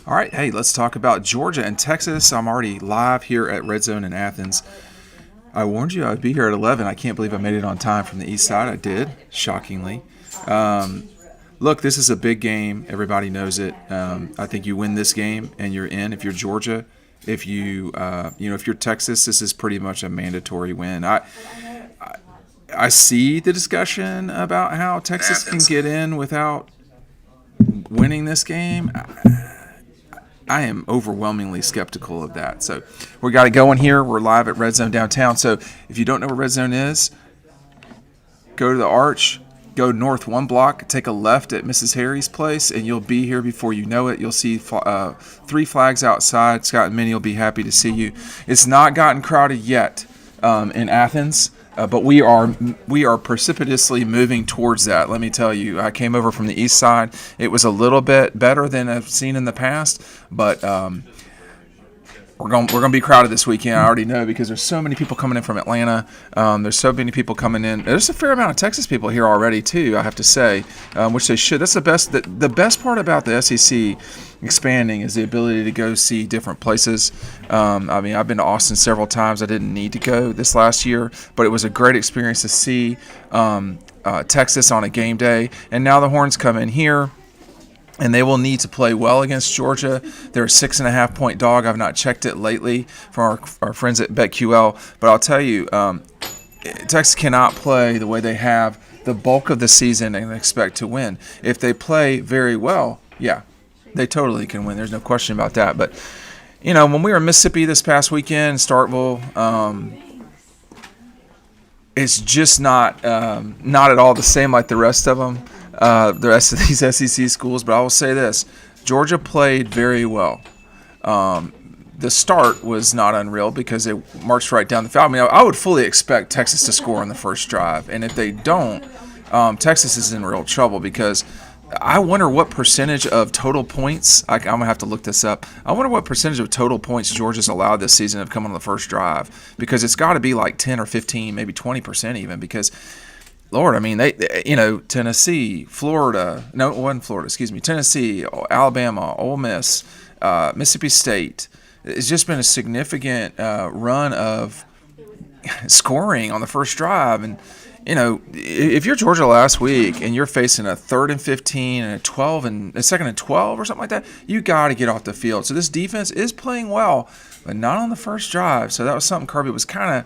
All right, hey, let's talk about Georgia and Texas. I'm already live here at Red Zone in Athens. I warned you I'd be here at 11. I can't believe I made it on time from the east side. I did, shockingly. Look, this is a big game. Everybody knows it. I think you win this game and you're in. If you're Georgia, if you're Texas, this is pretty much a mandatory win. I see the discussion about how Texas can get in without winning this game. I am overwhelmingly skeptical of that. So we got it going here. We're live at Red Zone downtown. So if you don't know where Red Zone is, go to the Arch, go north one block, take a left at Mrs. Harry's place, and you'll be here before you know it. You'll see 3 flags outside. Scott and Minnie will be happy to see you. It's not gotten crowded yet in Athens. But we are precipitously moving towards that. Let me tell you, I came over from the east side. It was a little bit better than I've seen in the past, but we're going to be crowded this weekend. I already know because there's so many people coming in from Atlanta. There's so many people coming in. There's a fair amount of Texas people here already too, I have to say, which they should. That's the best. The best part about the SEC expanding is the ability to go see different places. I've been to Austin several times. I didn't need to go this last year, but it was a great experience to see Texas on a game day. And now the Horns come in here, and they will need to play well against Georgia. They're a 6.5-point dog. I've not checked it lately from our friends at BetQL, but I'll tell you, Texas cannot play the way they have the bulk of the season and expect to win. If they play very well, yeah, they totally can win. There's no question about that. But, when we were in Mississippi this past weekend, Starkville, it's just not at all the same like the rest of them. The rest of these SEC schools, but I will say this: Georgia played very well. The start was not unreal because they marched right down the field. I would fully expect Texas to score on the first drive, and if they don't, Texas is in real trouble because I wonder what percentage of total points. I'm gonna have to look this up. I wonder what percentage of total points Georgia's allowed this season have come on the first drive because it's got to be like 10 or 15, maybe 20% even because. Lord, they Tennessee, Florida, no, it wasn't Florida, excuse me, Tennessee, Alabama, Ole Miss, Mississippi State. It's just been a significant run of scoring on the first drive. And, if you're Georgia last week and you're facing a 3rd and 15 and a 2nd and 12 or something like that, you got to get off the field. So this defense is playing well, but not on the first drive. So that was something Kirby was kind of.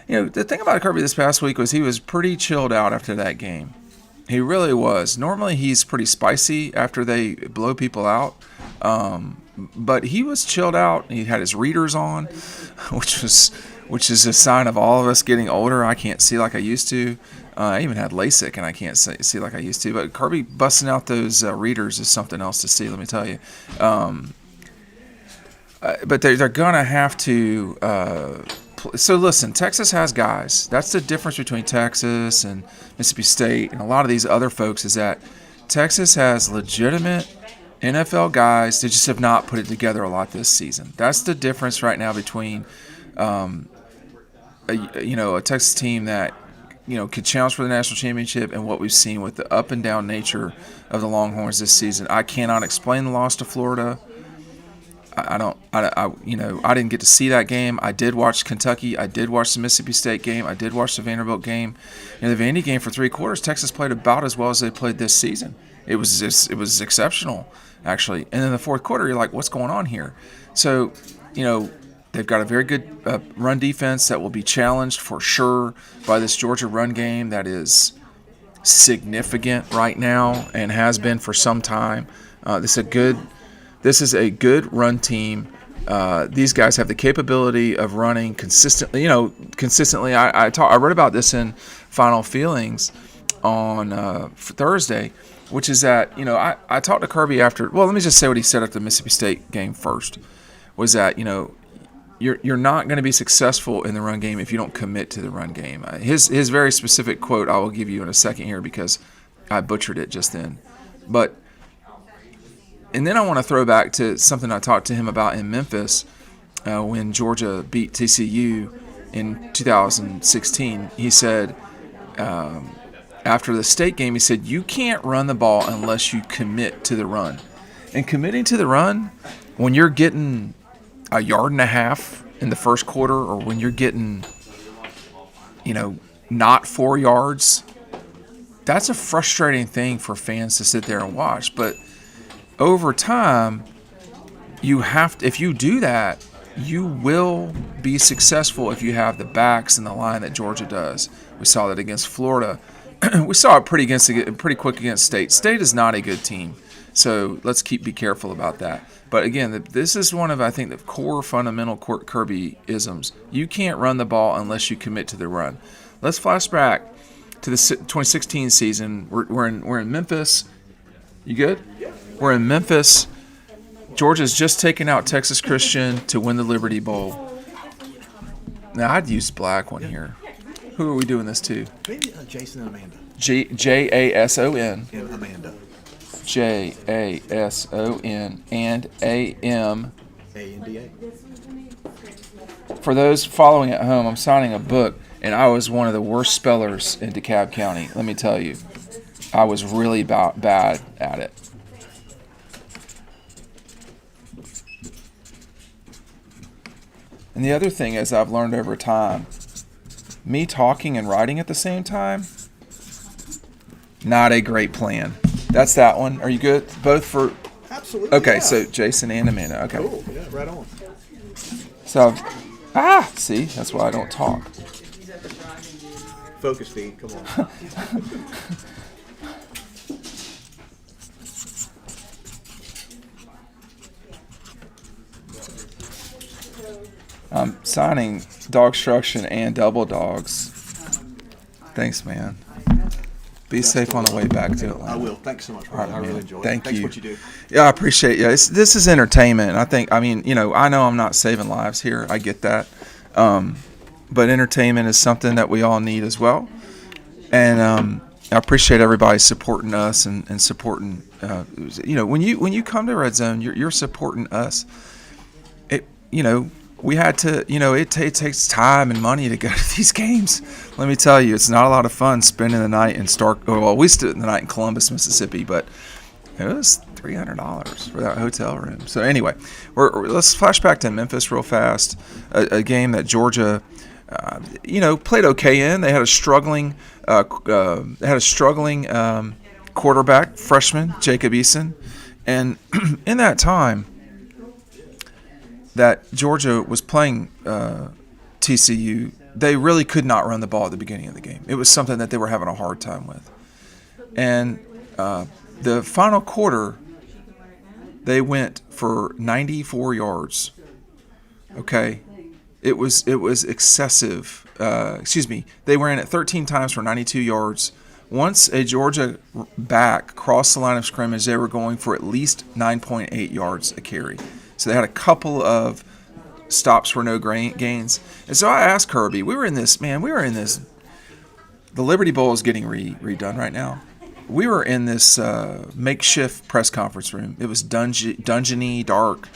The thing about Kirby this past week was he was pretty chilled out after that game. He really was. Normally he's pretty spicy after they blow people out, but he was chilled out. He had his readers on, which is a sign of all of us getting older. I can't see like I used to. I even had LASIK and I can't see like I used to. But Kirby busting out those readers is something else to see. Let me tell you. But they're gonna have to. So listen, Texas has guys. That's the difference between Texas and Mississippi State and a lot of these other folks is that Texas has legitimate NFL guys. They just have not put it together a lot this season. That's the difference right now between a Texas team that could challenge for the national championship and what we've seen with the up and down nature of the Longhorns this season. I cannot explain the loss to Florida. I didn't get to see that game. I did watch Kentucky. I did watch the Mississippi State game. I did watch the Vanderbilt game. The Vandy game for 3 quarters, Texas played about as well as they played this season. It was exceptional, actually. And in the fourth quarter, you're like, what's going on here? So, they've got a very good run defense that will be challenged for sure by this Georgia run game that is significant right now and has been for some time. This is a good run team. These guys have the capability of running consistently. Consistently. I read about this in Final Feelings on Thursday, which is that I talked to Kirby after. Well, let me just say what he said at the Mississippi State game first. Was that you're not going to be successful in the run game if you don't commit to the run game. His very specific quote I will give you in a second here because I butchered it just then, but. And then I want to throw back to something I talked to him about in Memphis when Georgia beat TCU in 2016. He said, after the state game, he said, you can't run the ball unless you commit to the run. And committing to the run when you're getting a yard and a half in the first quarter, or when you're getting, not 4 yards, that's a frustrating thing for fans to sit there and watch. But over time, if you do that, you will be successful if you have the backs and the line that Georgia does. We saw that against Florida. We saw it pretty quick against State. State is not a good team, so let's be careful about that. But again, this is one of, I think, the core fundamental Kirby-isms. You can't run the ball unless you commit to the run. Let's flash back to the 2016 season. We're in Memphis. You good? We're in Memphis. Georgia's just taken out Texas Christian to win the Liberty Bowl. Now, I'd use black one here. Who are we doing this to? Maybe Jason and Amanda. Jason. And Amanda. Jason and AM. ANDA. For those following at home, I'm signing a book, and I was one of the worst spellers in DeKalb County. Let me tell you, I was really bad at it. And the other thing is, I've learned over time, me talking and writing at the same time, not a great plan. That's that one. Are you good? Both for... Absolutely. Okay, yeah. So Jason and Amanda. Okay. Cool. Yeah, right on. So, see, that's why I don't talk. Focus feed, come on. I'm signing Dogstruction and Double Dogs. Thanks, man. Be safe on the way back to Atlanta. I will. Thanks so much. All right, I really man. enjoy it. Thank Thanks you. for what you do. Yeah, I appreciate you. This is entertainment. I know I'm not saving lives here. I get that. But entertainment is something that we all need as well. And I appreciate everybody supporting us and supporting. When you come to Red Zone, you're supporting us. We had to, it takes time and money to go to these games. Let me tell you, it's not a lot of fun spending the night in we spent the night in Columbus, Mississippi, but it was $300 for that hotel room. So anyway, let's flash back to Memphis real fast, a game that Georgia, played okay in. They had a struggling quarterback, freshman, Jacob Eason. And in that time that Georgia was playing TCU, they really could not run the ball at the beginning of the game. It was something that they were having a hard time with. And the final quarter, they went for 94 yards. Okay? It was excessive. They ran it 13 times for 92 yards. Once a Georgia back crossed the line of scrimmage, they were going for at least 9.8 yards a carry. So they had a couple of stops for no gains. And so I asked Kirby, we were in this, the Liberty Bowl is getting redone right now. We were in this makeshift press conference room. It was dungeony, dark.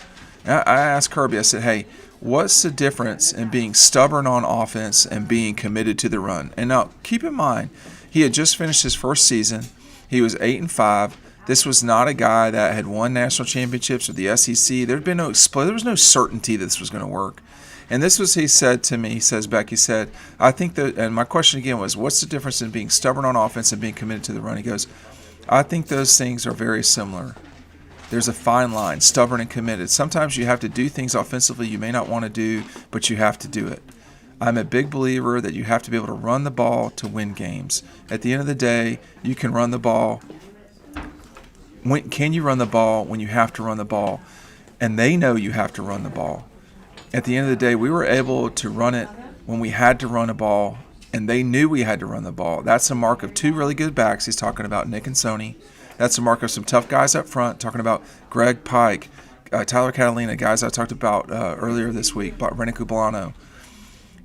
I asked Kirby, I said, hey, what's the difference in being stubborn on offense and being committed to the run? And now, keep in mind, he had just finished his first season. He was 8-5. This was not a guy that had won national championships with the SEC. There was no certainty that this was going to work. And this was, he said to me, he said, I think that, and my question again was, what's the difference in being stubborn on offense and being committed to the run? He goes, I think those things are very similar. There's a fine line, stubborn and committed. Sometimes you have to do things offensively you may not want to do, but you have to do it. I'm a big believer that you have to be able to run the ball to win games. At the end of the day, you can run the ball. Can you run the ball when you have to run the ball? And they know you have to run the ball. At the end of the day, we were able to run it when we had to run a ball, and they knew we had to run the ball. That's a mark of two really good backs. He's talking about Nick and Sony. That's a mark of some tough guys up front, talking about Greg Pike, Tyler Catalina, guys I talked about earlier this week, about Rennie Cubolano.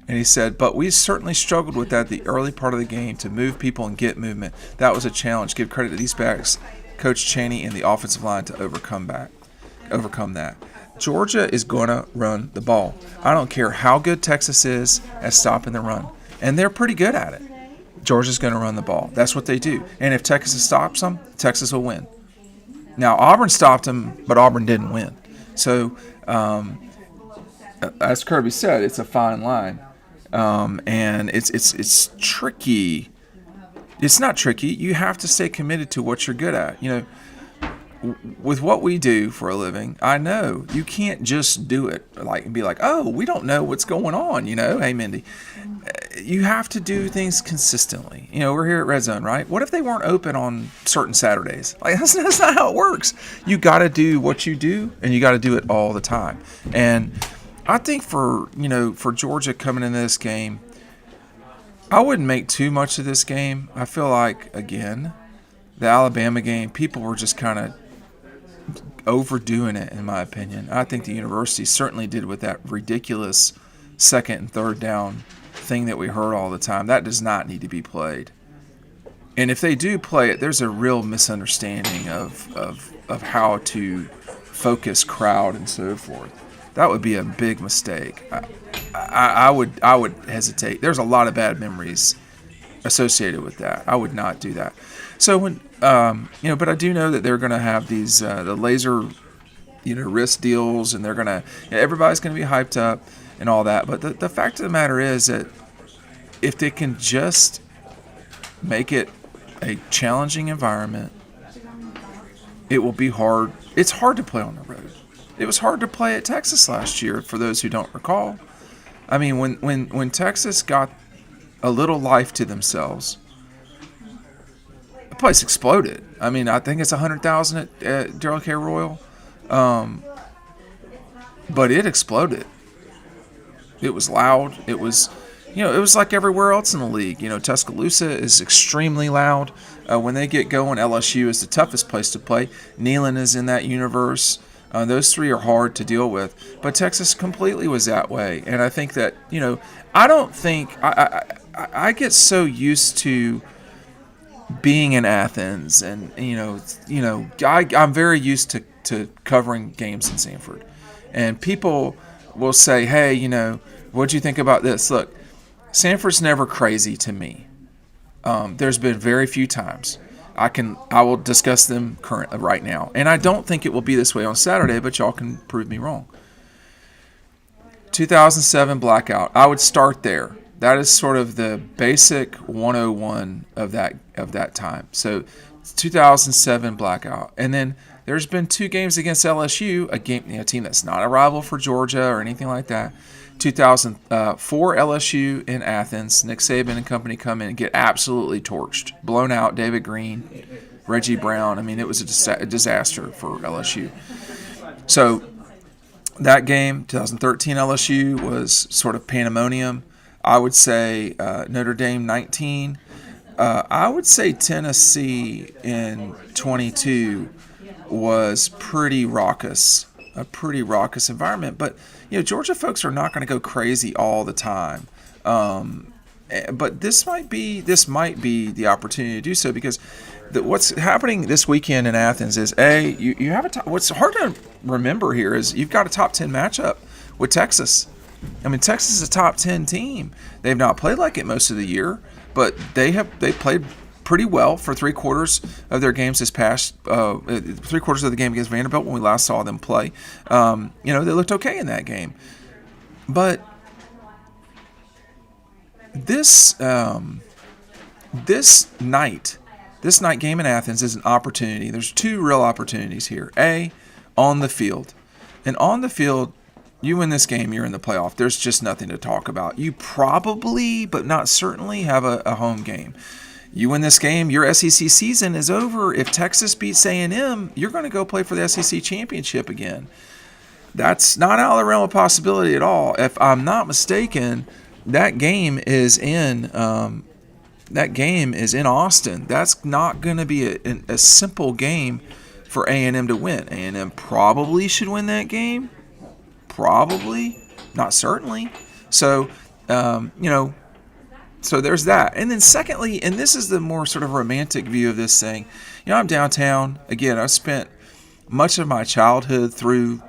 And he said, but we certainly struggled with that the early part of the game to move people and get movement. That was a challenge. Give credit to these backs, Coach Chaney and the offensive line to overcome that. Georgia is going to run the ball. I don't care how good Texas is at stopping the run. And they're pretty good at it. Georgia's going to run the ball. That's what they do. And if Texas stops them, Texas will win. Now Auburn stopped them, but Auburn didn't win. So, as Kirby said, it's a fine line, and it's tricky. It's not tricky. You have to stay committed to what you're good at. With what we do for a living, I know you can't just do it and be like, oh, we don't know what's going on. Hey, Mindy, you have to do things consistently. We're here at Red Zone, right? What if they weren't open on certain Saturdays? That's not how it works. You got to do what you do, and you got to do it all the time. And I think for Georgia coming into this game, I wouldn't make too much of this game. I feel like, again, the Alabama game, people were just kind of overdoing it, in my opinion. I think the university certainly did with that ridiculous second and third down thing that we heard all the time. That does not need to be played. And if they do play it, there's a real misunderstanding of how to focus crowd and so forth. That would be a big mistake. I would hesitate. There's a lot of bad memories associated with that. I would not do that. So when but I do know that they're going to have these the laser, wrist deals, and they're going to everybody's going to be hyped up and all that. But the fact of the matter is that if they can just make it a challenging environment, it will be hard. It's hard to play on the road. It was hard to play at Texas last year, for those who don't recall. I mean, when Texas got a little life to themselves, the place exploded. I mean, I think it's 100,000 at Darrell K. Royal, but it exploded. It was loud. It was, it was like everywhere else in the league. Tuscaloosa is extremely loud. When they get going, LSU is the toughest place to play. Neyland is in that universe. Those three are hard to deal with. But Texas completely was that way. And I think that, I don't think – I get so used to being in Athens and, I'm very used to covering games in Sanford. And people will say, hey, what'd you think about this? Look, Sanford's never crazy to me. There's been very few times. I will discuss them right now. And I don't think it will be this way on Saturday, but y'all can prove me wrong. 2007 blackout. I would start there. That is sort of the basic 101 of that time. So 2007 blackout. And then there's been two games against LSU, a team that's not a rival for Georgia or anything like that. 2004 LSU in Athens. Nick Saban and company come in and get absolutely torched. Blown out. David Green, Reggie Brown. I mean, it was a disaster for LSU. So that game, 2013 LSU, was sort of pandemonium. I would say Notre Dame 19. I would say Tennessee in 22 was pretty raucous. A pretty raucous environment. But, Georgia folks are not going to go crazy all the time. But this might be the opportunity to do so, because what's happening this weekend in Athens is, you have what's hard to remember here is you've got a top 10 matchup with Texas. I mean, Texas is a top 10 team. They've not played like it most of the year, but they played pretty well for 3/4 of their games this past 3/4 of the game against Vanderbilt when we last saw them play. They looked okay in that game, but this night game in Athens is an opportunity. There's two real opportunities here. On the field, and on the field, you win this game, you're in the playoff. There's just nothing to talk about. You probably, but not certainly, have a home game. You win this game, your SEC season is over. If Texas beats A&M, you're going to go play for the SEC championship again. That's not out of the realm of possibility at all. If I'm not mistaken, that game is in Austin. That's not going to be a simple game for A&M to win. A&M probably should win that game. Probably, not certainly. So, so there's that. And then secondly, and this is the more sort of romantic view of this thing, I'm downtown. Again, I spent much of my childhood through,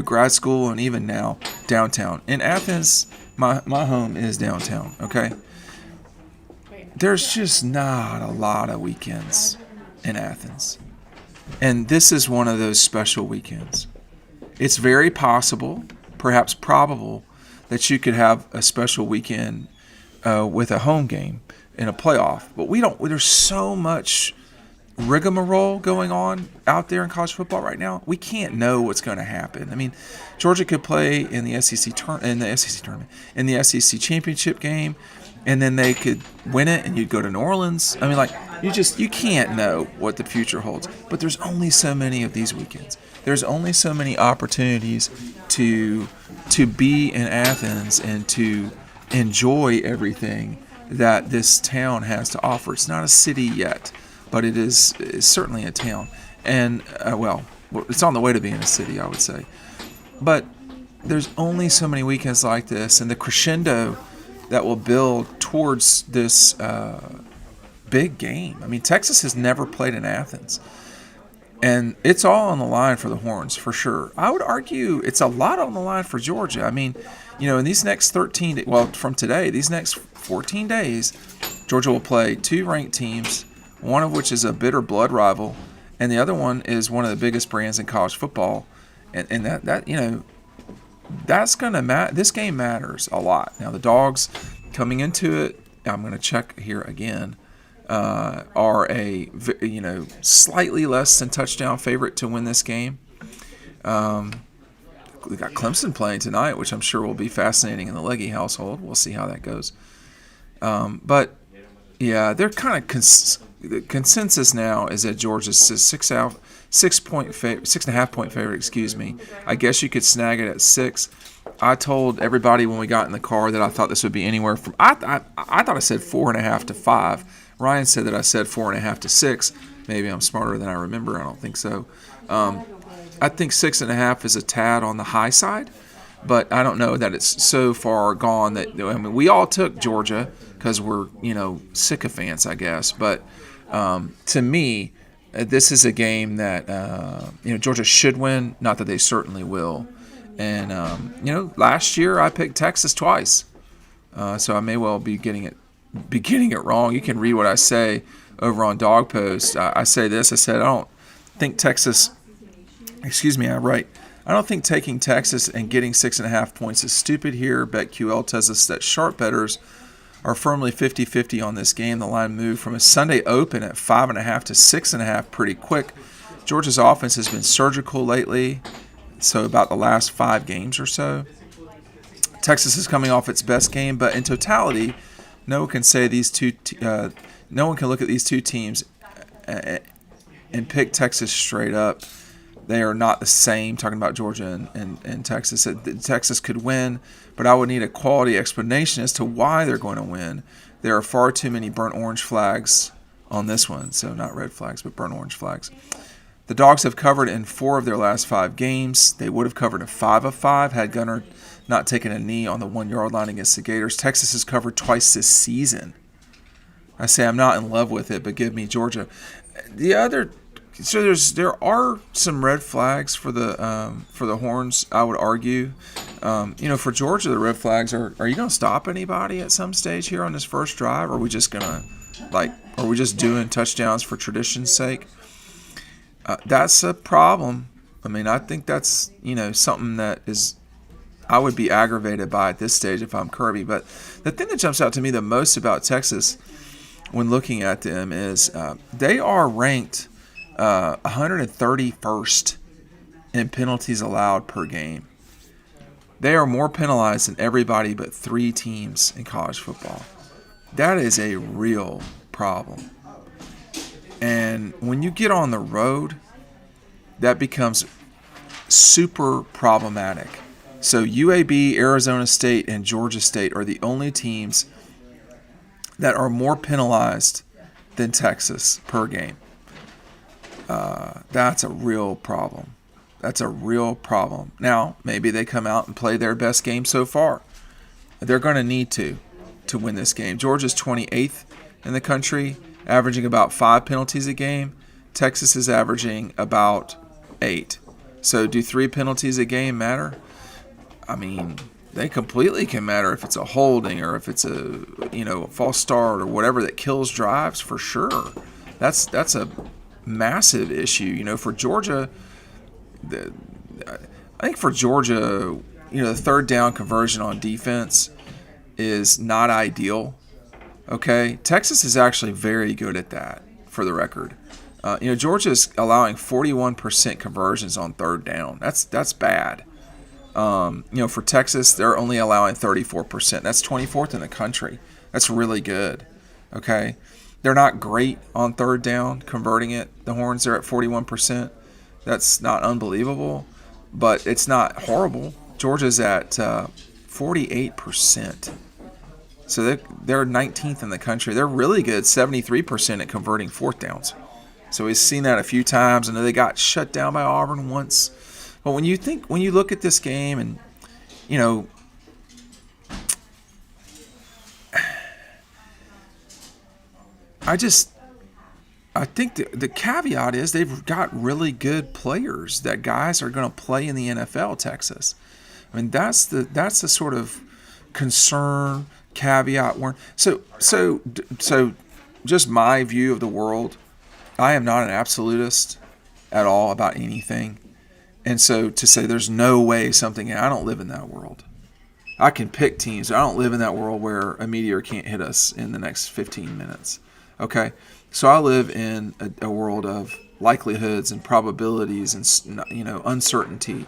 grad school and even now downtown. In Athens, my home is downtown, okay? There's just not a lot of weekends in Athens. And this is one of those special weekends. It's very possible, perhaps probable, that you could have a special weekend with a home game in a playoff. But we don't. There's so much rigmarole going on out there in college football right now. We can't know what's going to happen. I mean, Georgia could play in the SEC tournament, in the SEC championship game, and then they could win it, and you'd go to New Orleans. I mean, like you can't know what the future holds. But there's only so many of these weekends. There's only so many opportunities to be in Athens and to enjoy everything that this town has to offer. It's not a city yet, but it's certainly a town. And, it's on the way to being a city, I would say. But there's only so many weekends like this, and the crescendo that will build towards this big game. I mean, Texas has never played in Athens. And it's all on the line for the Horns, for sure. I would argue it's a lot on the line for Georgia. I mean, in these next from today, these next 14 days, Georgia will play 2 ranked teams, one of which is a bitter blood rival, and the other one is one of the biggest brands in college football. And that's going to matter. This game matters a lot. Now, the Dogs coming into it, I'm going to check here again, are a slightly less than touchdown favorite to win this game. We got Clemson playing tonight, which I'm sure will be fascinating in the Leggy household. We'll see how that goes. But yeah, they're kind of the consensus now is that Georgia's 6.5 point favorite. Excuse me. I guess you could snag it at 6. I told everybody when we got in the car that I thought this would be anywhere from. I thought I said 4.5 to 5. Ryan said that I said 4.5 to 6. Maybe I'm smarter than I remember. I don't think so. I think 6.5 is a tad on the high side, but I don't know that it's so far gone that we all took Georgia because we're sycophants, I guess. But to me, this is a game that Georgia should win. Not that they certainly will. And last year I picked Texas twice, so I may well be getting it wrong. You can read what I say over on Dog Post. I say this. I said I don't think Texas. Excuse me. I write. I don't think taking Texas and getting 6.5 points is stupid here. BetQL tells us that sharp bettors are firmly 50-50 on this game. The line moved from a Sunday open at 5.5 to 6.5 pretty quick. Georgia's offense has been surgical lately, so about the last 5 games or so. Texas is coming off its best game, but in totality, no one can say no one can look at these two teams and pick Texas straight up. They are not the same, talking about Georgia and Texas. Texas could win, but I would need a quality explanation as to why they're going to win. There are far too many burnt orange flags on this one, so not red flags, but burnt orange flags. The Dogs have covered in 4 of their last 5 games. They would have covered in 5 of 5 had Gunner not taken a knee on the 1-yard line against the Gators. Texas has covered twice this season. I say I'm not in love with it, but give me Georgia. There are some red flags for the Horns, I would argue. For Georgia, the red flags are you going to stop anybody at some stage here on this first drive? Or are we just doing touchdowns for tradition's sake? That's a problem. I mean, I think that's, something that is I would be aggravated by at this stage if I'm Kirby. But the thing that jumps out to me the most about Texas when looking at them is they are ranked 131st in penalties allowed per game. They are more penalized than everybody but 3 teams in college football. That is a real problem. And when you get on the road, that becomes super problematic. So UAB, Arizona State, and Georgia State are the only teams that are more penalized than Texas per game. That's a real problem. That's a real problem. Now, maybe they come out and play their best game so far. They're going to need to win this game. Georgia's 28th in the country, averaging about 5 penalties a game. Texas is averaging about 8. So do 3 penalties a game matter? I mean, they completely can matter if it's a holding or if it's a false start or whatever that kills drives for sure. That's a massive issue. For Georgia, I think for Georgia, the third down conversion on defense is not ideal. Okay, Texas is actually very good at that. For the record, Georgia is allowing 41% conversions on third down. That's bad. For Texas, they're only allowing 34%. That's 24th in the country. That's really good. Okay, they're not great on third down converting it. The Horns are at 41%. That's not unbelievable, but it's not horrible. Georgia's at 48%. So they're 19th in the country. They're really good, 73% at converting fourth downs. So we've seen that a few times. I know they got shut down by Auburn once. But when you look at this game and, I think the caveat is they've got really good players that guys are going to play in the NFL, Texas. I mean, that's the sort of concern, caveat. So just my view of the world, I am not an absolutist at all about anything. And so to say there's no way I don't live in that world. I can pick teams. I don't live in that world where a meteor can't hit us in the next 15 minutes. Okay? So I live in a world of likelihoods and probabilities and, uncertainty.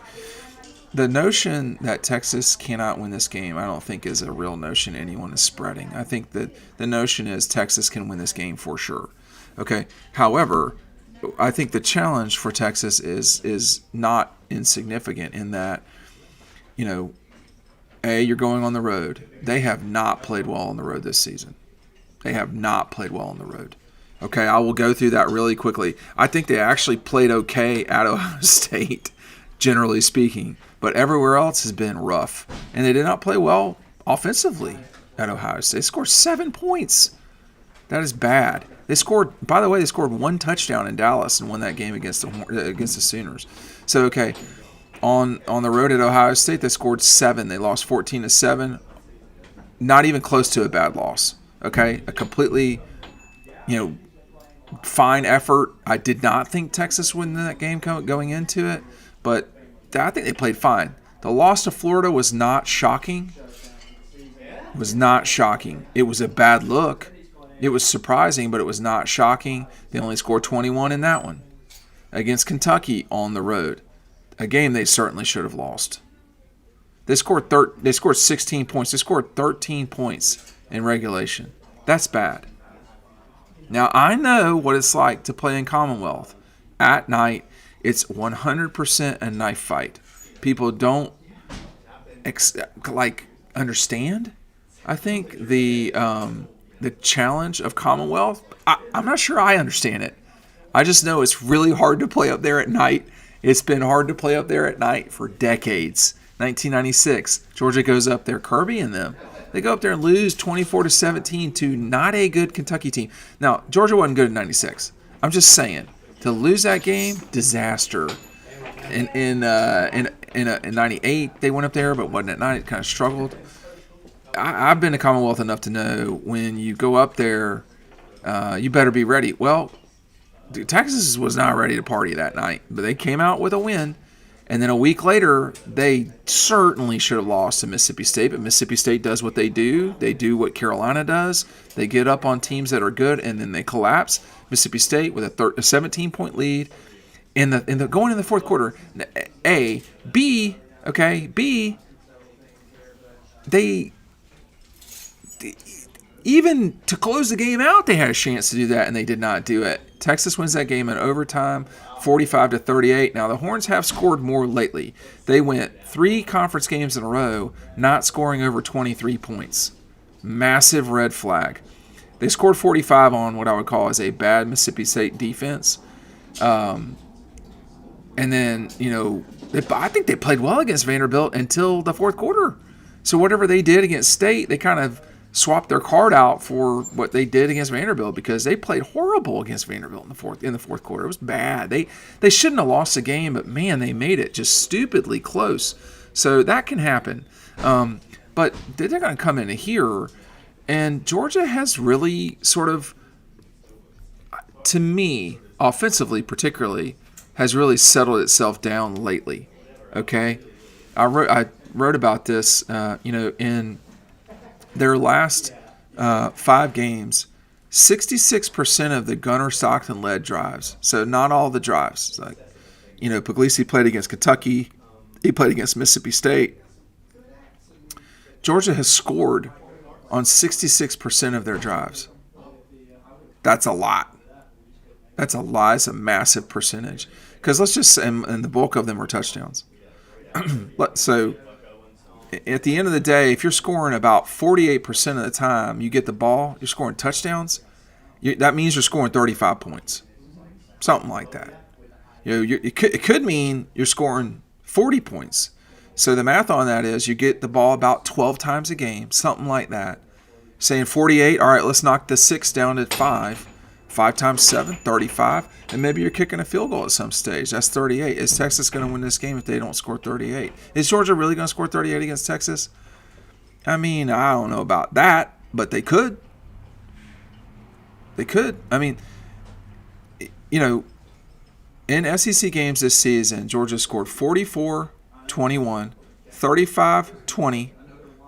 The notion that Texas cannot win this game, I don't think is a real notion anyone is spreading. I think that the notion is Texas can win this game for sure. Okay? However, I think the challenge for Texas is not insignificant in that, you're going on the road. They have not played well on the road this season. They have not played well on the road. Okay, I will go through that really quickly. I think they actually played okay at Ohio State, generally speaking, but everywhere else has been rough. And they did not play well offensively at Ohio State. They scored 7 points. That is bad. They scored one touchdown in Dallas and won that game against the Sooners. So, okay, on the road at Ohio State, they scored 7. They lost 14-7. Not even close to a bad loss. Okay, a completely, fine effort. I did not think Texas would win that game going into it, but I think they played fine. The loss to Florida was not shocking. It was not shocking. It was a bad look. It was surprising, but it was not shocking. They only scored 21 in that one against Kentucky on the road, a game they certainly should have lost. They scored 16 points. They scored 13 points in regulation. That's bad. Now, I know what it's like to play in Commonwealth. At night, it's 100% a knife fight. People don't understand, I think, the challenge of Commonwealth. I'm not sure I understand it. I just know it's really hard to play up there at night. It's been hard to play up there at night for decades. 1996, Georgia goes up there, Kirby and them. They go up there and lose 24-17 to not a good Kentucky team. Now, Georgia wasn't good in 96. I'm just saying, to lose that game, disaster. In 98, they went up there, but wasn't at night. It kind of struggled. I've been to Commonwealth enough to know when you go up there, you better be ready. Well, Texas was not ready to party that night, but they came out with a win. And then a week later, they certainly should have lost to Mississippi State, but Mississippi State does what they do. They do what Carolina does. They get up on teams that are good, and then they collapse. Mississippi State with a 17-point lead in the going in the fourth quarter. B, they even to close the game out, they had a chance to do that, and they did not do it. Texas wins that game in overtime, 45-38. Now, the Horns have scored more lately. They went 3 conference games in a row not scoring over 23 points. Massive red flag. They scored 45 on what I would call as a bad Mississippi State defense. And then, I think they played well against Vanderbilt until the fourth quarter. So whatever they did against State, they kind of swapped their card out for what they did against Vanderbilt because they played horrible against Vanderbilt in the fourth quarter. It was bad. They shouldn't have lost the game, but man, they made it just stupidly close. So that can happen. But they're going to come in here, and Georgia has really sort of, to me, offensively particularly, has really settled itself down lately. Okay, I wrote about this. In their last 5 games, 66% of the Gunnar Stockton led drives. So not all the drives. Like, Puglisi played against Kentucky. He played against Mississippi State. Georgia has scored on 66% of their drives. That's a lot. That's a lot. It's a massive percentage. Because let's just say, and the bulk of them are touchdowns. So at the end of the day, if you're scoring about 48% of the time you get the ball, you're scoring touchdowns, that means you're scoring 35 points. Something like that. It could mean you're scoring 40 points. So the math on that is you get the ball about 12 times a game, something like that. Saying 48, all right, let's knock the 6 down to 5. 5 times 7, 35. And maybe you're kicking a field goal at some stage. That's 38. Is Texas going to win this game if they don't score 38? Is Georgia really going to score 38 against Texas? I mean, I don't know about that, but they could. They could. I mean, in SEC games this season, Georgia scored 44-21, 35-20,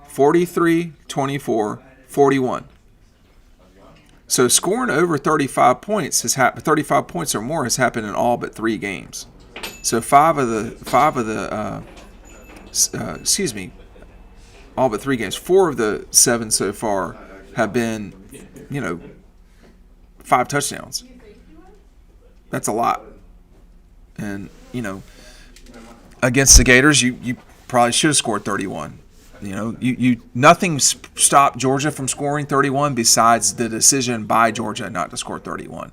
43-24, 41. So scoring over 35 points 35 points or more has happened in all but 3 games. So all but 3 games. 4 of the 7 so far have been, 5 touchdowns. That's a lot. And, against the Gators, you probably should have scored 31. Nothing stopped Georgia from scoring 31 besides the decision by Georgia not to score 31.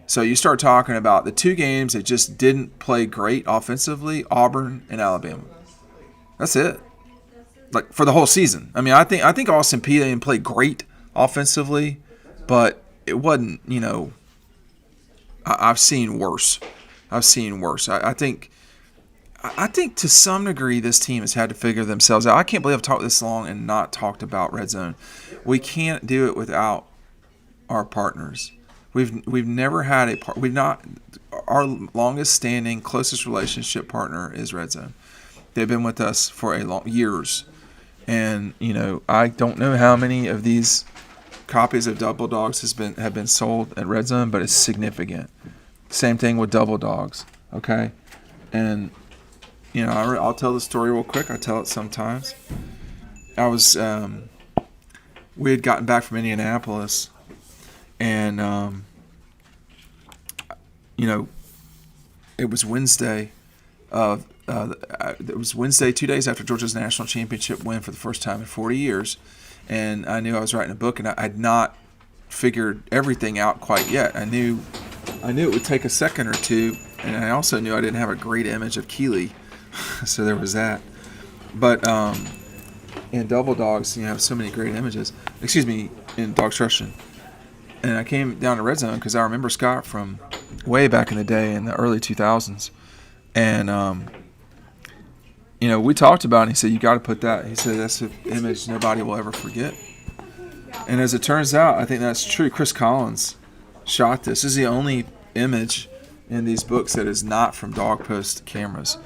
So you start talking about the 2 games that just didn't play great offensively, Auburn and Alabama. That's it. Like for the whole season. I mean, I think Austin Peay didn't play great offensively, but it wasn't. I've seen worse. I think to some degree this team has had to figure themselves out. I can't believe I've talked this long and not talked about Red Zone. We can't do it without our partners. We've never had our longest standing, closest relationship partner is Red Zone. They've been with us for years. And, I don't know how many of these copies of Double Dogs have been sold at Red Zone, but it's significant. Same thing with Double Dogs, okay? And I'll tell the story real quick. I tell it sometimes. We had gotten back from Indianapolis, and it was Wednesday. It was Wednesday, 2 days after Georgia's national championship win for the first time in 40 years, and I knew I was writing a book, and I'd not figured everything out quite yet. I knew it would take a second or two, and I also knew I didn't have a great image of Keeley. So there was that. But in Double Dogs, have so many great images. In Dogs Russian. And I came down to Red Zone because I remember Scott from way back in the day in the early 2000s. And, we talked about it, and he said, you got to put that. He said, that's an image nobody will ever forget. And as it turns out, I think that's true. Chris Collins shot this. This is the only image in these books that is not from Dog Post cameras.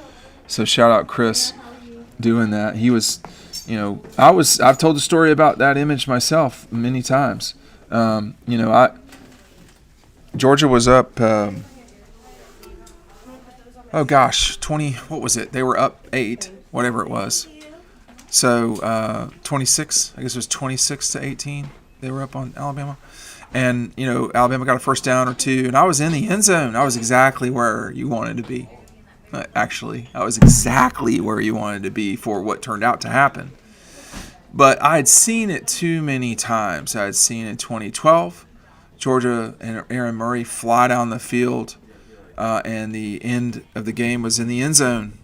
So shout out Chris doing that. He was, I've told the story about that image myself many times. Georgia was up, 20, what was it? They were up 8, whatever it was. So 26, I guess it was 26-18. They were up on Alabama. And, Alabama got a first down or 2, and I was in the end zone. I was exactly where you wanted to be. I was exactly where you wanted to be for what turned out to happen. But I had seen it too many times. I had seen in 2012, Georgia and Aaron Murray fly down the field, and the end of the game was in the end zone.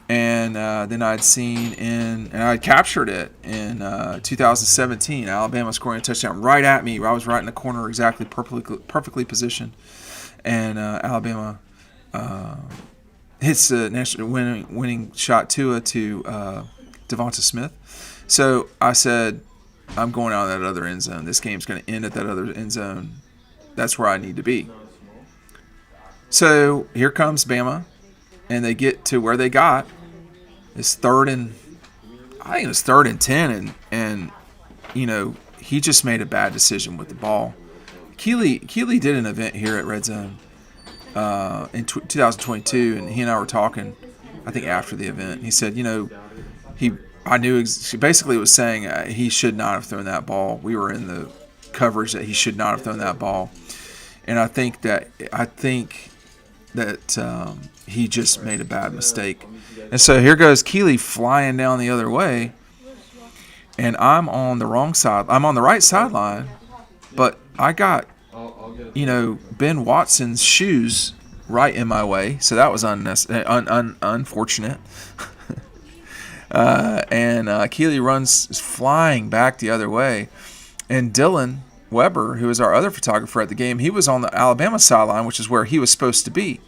And then I'd seen and I'd captured it in 2017. Alabama scoring a touchdown right at me. I was right in the corner, exactly perfectly positioned. And Alabama hits the national winning shot to Devonta Smith. So I said, I'm going out of that other end zone. This game's going to end at that other end zone. That's where I need to be. So here comes Bama, and they get to where they got. It's I think it was 3rd and 10, and he just made a bad decision with the ball. Keeley did an event here at Red Zone in 2022, and he and I were talking, I think after the event. He said, I knew basically it was saying he should not have thrown that ball. We were in the coverage that he should not have thrown that ball, and I think that he just made a bad mistake. And so here goes Keeley flying down the other way, and I'm on the wrong side. I'm on the right sideline, but I got Ben Watson's shoes right in my way, so that was unfortunate. And Keeley runs flying back the other way, and Dylan Weber, who is our other photographer at the game, he was on the Alabama sideline, which is where he was supposed to be.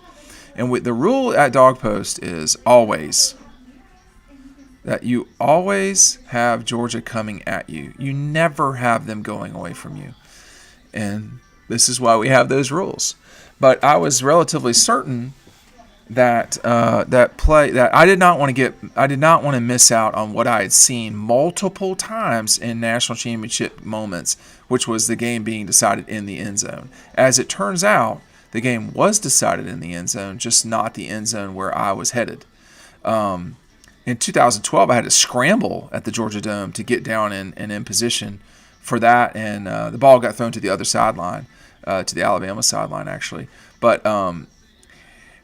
And the rule at Dog Post is always that you always have Georgia coming at you. You never have them going away from you. And this is why we have those rules. But I was relatively certain that I did not want to miss out on what I had seen multiple times in national championship moments, which was the game being decided in the end zone. As it turns out, the game was decided in the end zone, just not the end zone where I was headed. In 2012, I had to scramble at the Georgia Dome to get down and in position for that, and the ball got thrown to the other sideline, to the Alabama sideline, actually. But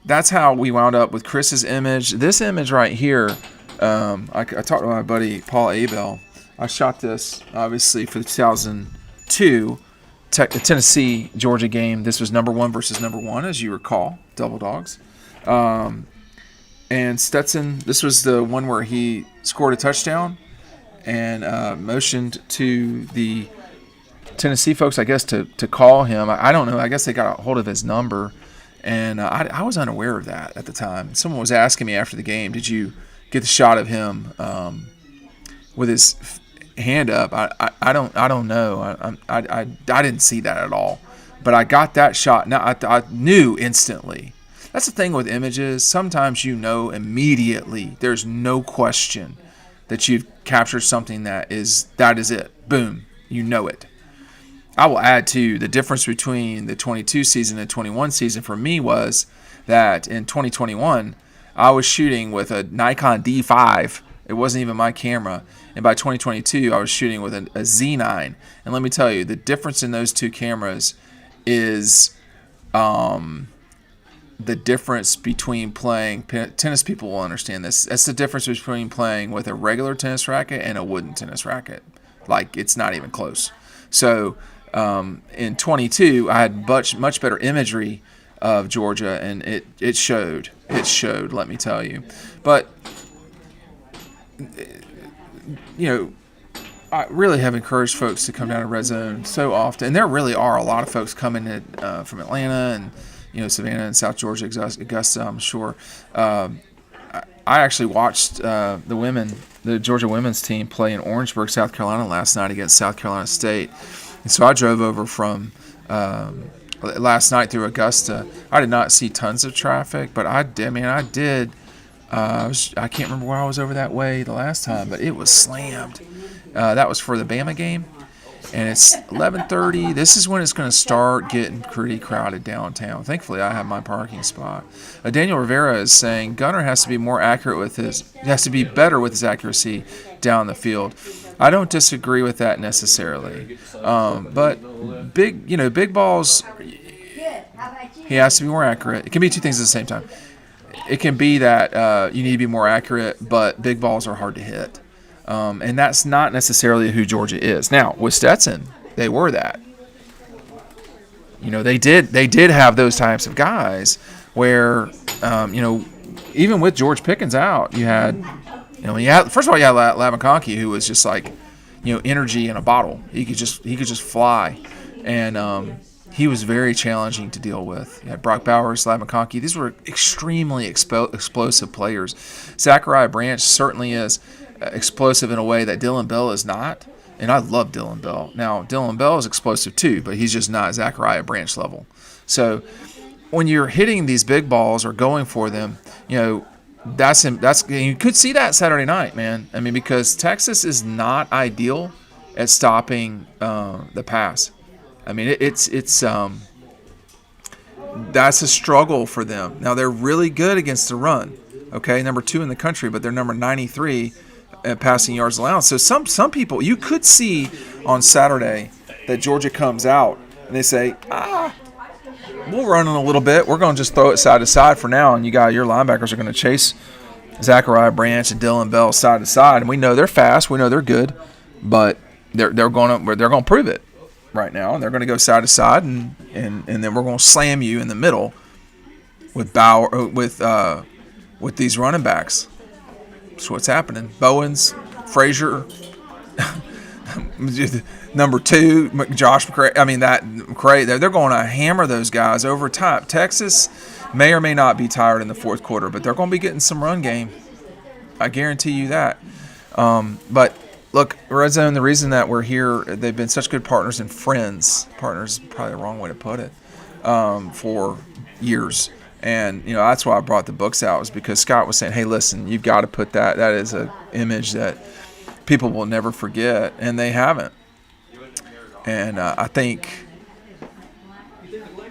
that's how we wound up with Chris's image. This image right here, I talked to my buddy Paul Abel. I shot this, obviously, for the 2002 Tennessee-Georgia game. This was number 1 versus number 1, as you recall, Double Dogs. And Stetson, this was the one where he scored a touchdown and motioned to the Tennessee folks, I guess, to call him. I don't know. I guess they got a hold of his number. And I was unaware of that at the time. Someone was asking me after the game, did you get the shot of him with his hand up? I don't know. I didn't see that at all. But I got that shot. Now I knew instantly. That's the thing with images. Sometimes you know immediately. There's no question that you've captured something that is it. Boom. You know it. I will add, too, the difference between the 22 season and 21 season for me was that in 2021, I was shooting with a Nikon D5. It wasn't even my camera. And by 2022, I was shooting with a Z9. And let me tell you, the difference in those two cameras is the difference between playing – tennis people will understand this. That's the difference between playing with a regular tennis racket and a wooden tennis racket. Like, it's not even close. So – in 22, I had much better imagery of Georgia, and it showed. It showed, let me tell you. But, I really have encouraged folks to come down to Red Zone so often. And there really are a lot of folks coming in from Atlanta and, Savannah and South Georgia, Augusta, I'm sure. I actually watched the Georgia women's team play in Orangeburg, South Carolina last night against South Carolina State. And so I drove over from last night through Augusta. I did not see tons of traffic, but I did. I can't remember where I was over that way the last time, but it was slammed. That was for the Bama game, and it's 11:30. This is when it's going to start getting pretty crowded downtown. Thankfully, I have my parking spot. Daniel Rivera is saying Gunner has to be better with his accuracy down the field. I don't disagree with that necessarily, but big balls, he has to be more accurate. It can be two things at the same time. It can be that you need to be more accurate, but big balls are hard to hit, and that's not necessarily who Georgia is. Now with Stetson, they were that. They did have those types of guys where even with George Pickens out, you had. First of all, you had Labaconki, who was just like, energy in a bottle. He could just fly, and he was very challenging to deal with. You had Brock Bowers, Labaconki. These were extremely explosive players. Zachariah Branch certainly is explosive in a way that Dylan Bell is not, and I love Dylan Bell. Now, Dylan Bell is explosive too, but he's just not Zachariah Branch level. So when you're hitting these big balls or going for them, that's you could see that Saturday night, man. I mean, because Texas is not ideal at stopping the pass. I mean, it's that's a struggle for them. Now they're really good against the run. Okay, number 2 in the country, but they're number 93 at passing yards allowed. So some people you could see on Saturday that Georgia comes out and they say, we'll run in a little bit. We're going to just throw it side to side for now, and your linebackers are going to chase Zachariah Branch and Dylan Bell side to side, and we know they're fast. We know they're good, but they're going to prove it right now, and they're going to go side to side, and then we're going to slam you in the middle with with these running backs. That's what's happening. Bowens, Frazier, number 2, Josh McCray. I mean, McCray, they're going to hammer those guys over time. Texas may or may not be tired in the fourth quarter, but they're going to be getting some run game. I guarantee you that. But look, Red Zone, the reason that we're here, they've been such good partners and friends. Partners is probably the wrong way to put it, for years. And, that's why I brought the books out, was because Scott was saying, hey, listen, you've got to put that. That is an image that people will never forget, and they haven't. And I think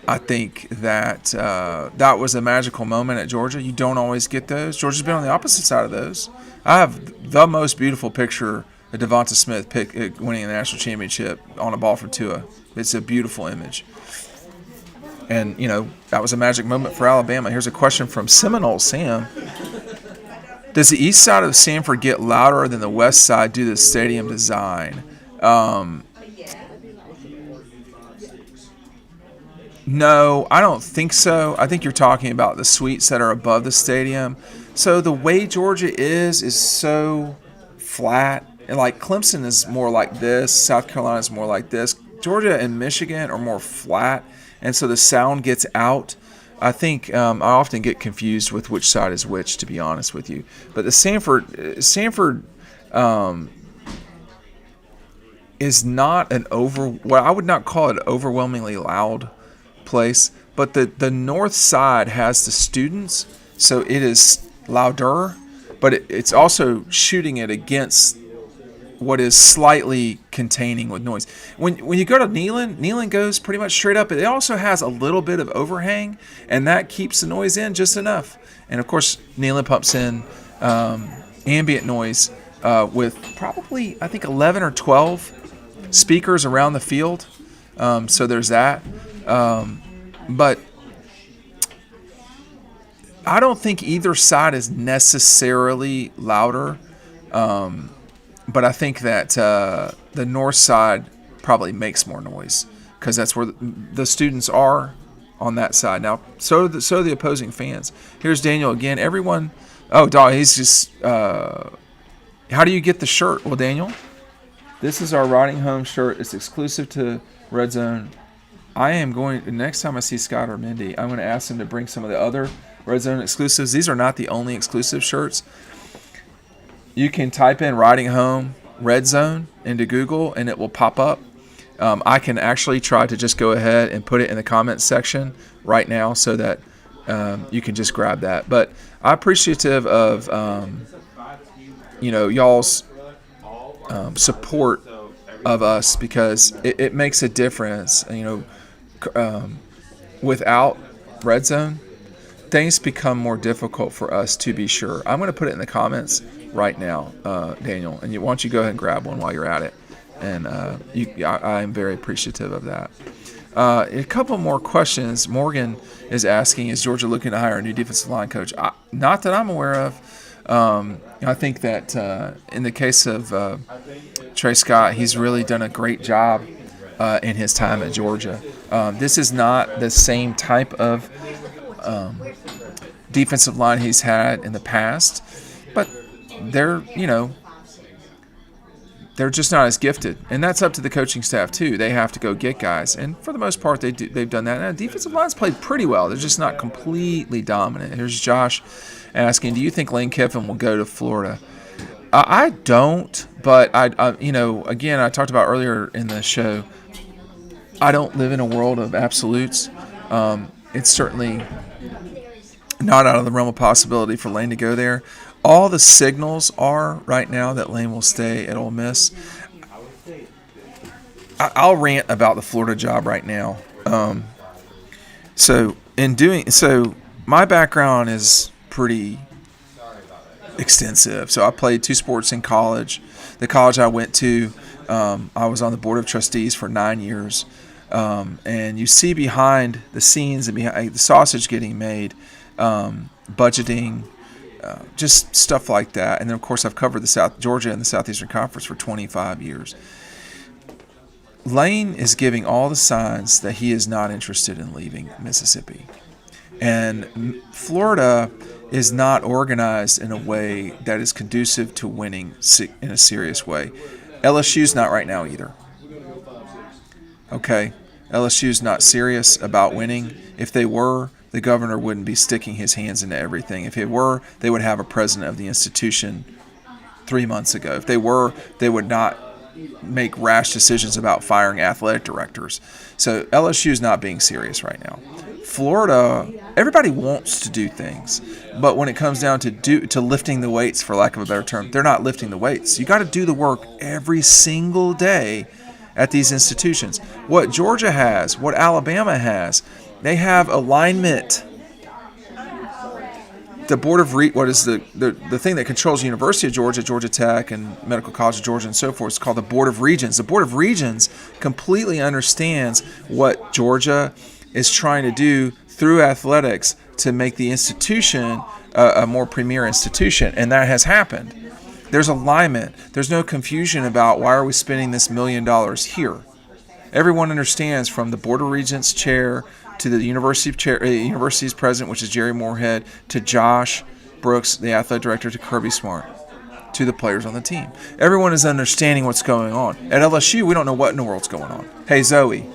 that that was a magical moment at Georgia. You don't always get those. Georgia's been on the opposite side of those. I have the most beautiful picture of Devonta Smith winning the national championship on a ball from Tua. It's a beautiful image. And, that was a magic moment for Alabama. Here's a question from Seminole Sam. Does the east side of Sanford get louder than the west side due to the stadium design? No, I don't think so. I think you're talking about the suites that are above the stadium. So the way Georgia is so flat. And like Clemson is more like this. South Carolina is more like this. Georgia and Michigan are more flat. And so the sound gets out. I think I often get confused with which side is which, to be honest with you. But the Sanford is not I would not call it an overwhelmingly loud place. But the north side has the students, so it is louder. But it's also shooting it against what is slightly containing with noise. When you go to Neyland goes pretty much straight up. It also has a little bit of overhang, and that keeps the noise in just enough. And, of course, Neyland pumps in ambient noise with probably, I think, 11 or 12 speakers around the field. So there's that. But I don't think either side is necessarily louder. But I think that the north side probably makes more noise because that's where the students are on that side. Now, so do the opposing fans. Here's Daniel again. Everyone, dog, he's just. How do you get the shirt? Well, Daniel, this is our Riding Home shirt. It's exclusive to Red Zone. I am going next time I see Scott or Mindy, I'm going to ask them to bring some of the other Red Zone exclusives. These are not the only exclusive shirts. You can type in Riding Home Red Zone into Google and it will pop up. I can actually try to just go ahead and put it in the comments section right now so that you can just grab that. But I'm appreciative of y'all's support of us because it makes a difference. Without Red Zone, things become more difficult for us, to be sure. I'm going to put it in the comments right now, Daniel, and why don't you go ahead and grab one while you're at it. And I am very appreciative of that. A couple more questions. Morgan is asking, is Georgia looking to hire a new defensive line coach? Not that I'm aware of. I think that in the case of Trey Scott, he's really done a great job in his time at Georgia. This is not the same type of defensive line he's had in the past, but they're just not as gifted, and that's up to the coaching staff too. They have to go get guys, and for the most part, they've done that. Now, defensive line's played pretty well. They're just not completely dominant. Here's Josh asking, do you think Lane Kiffin will go to Florida? I don't, but again, I talked about earlier in the show, I don't live in a world of absolutes. it's certainly not out of the realm of possibility for Lane to go there. All the signals are right now that Lane will stay at Ole Miss. I'll rant about the Florida job right now. So my background is pretty extensive. So I played 2 sports in college. The college I went to, I was on the board of trustees for 9 years. And you see behind the scenes and behind the sausage getting made, budgeting, just stuff like that. And then, of course, I've covered the South Georgia and the Southeastern Conference for 25 years. Lane is giving all the signs that he is not interested in leaving Mississippi. And Florida is not organized in a way that is conducive to winning in a serious way. LSU's not right now either. Okay? LSU's not serious about winning. If they were, the governor wouldn't be sticking his hands into everything. If it were, they would have a president of the institution 3 months ago. If they were, they would not make rash decisions about firing athletic directors. So LSU is not being serious right now. Florida, everybody wants to do things, but when it comes down to lifting the weights, for lack of a better term, they're not lifting the weights. You got to do the work every single day at these institutions. What Georgia has, what Alabama has, they have alignment. The Board of what is the thing that controls the University of Georgia, Georgia Tech, and Medical College of Georgia, and so forth. It's called the Board of Regents. The Board of Regents completely understands what Georgia is trying to do through athletics to make the institution a more premier institution, and that has happened. There's alignment. There's no confusion about why are we spending this $1 million here. Everyone understands, from the Board of Regents chair to the university's president, which is Jerry Moorhead, to Josh Brooks, the athletic director, to Kirby Smart, to the players on the team. Everyone is understanding what's going on. At LSU, we don't know what in the world's going on. Hey, Zoe,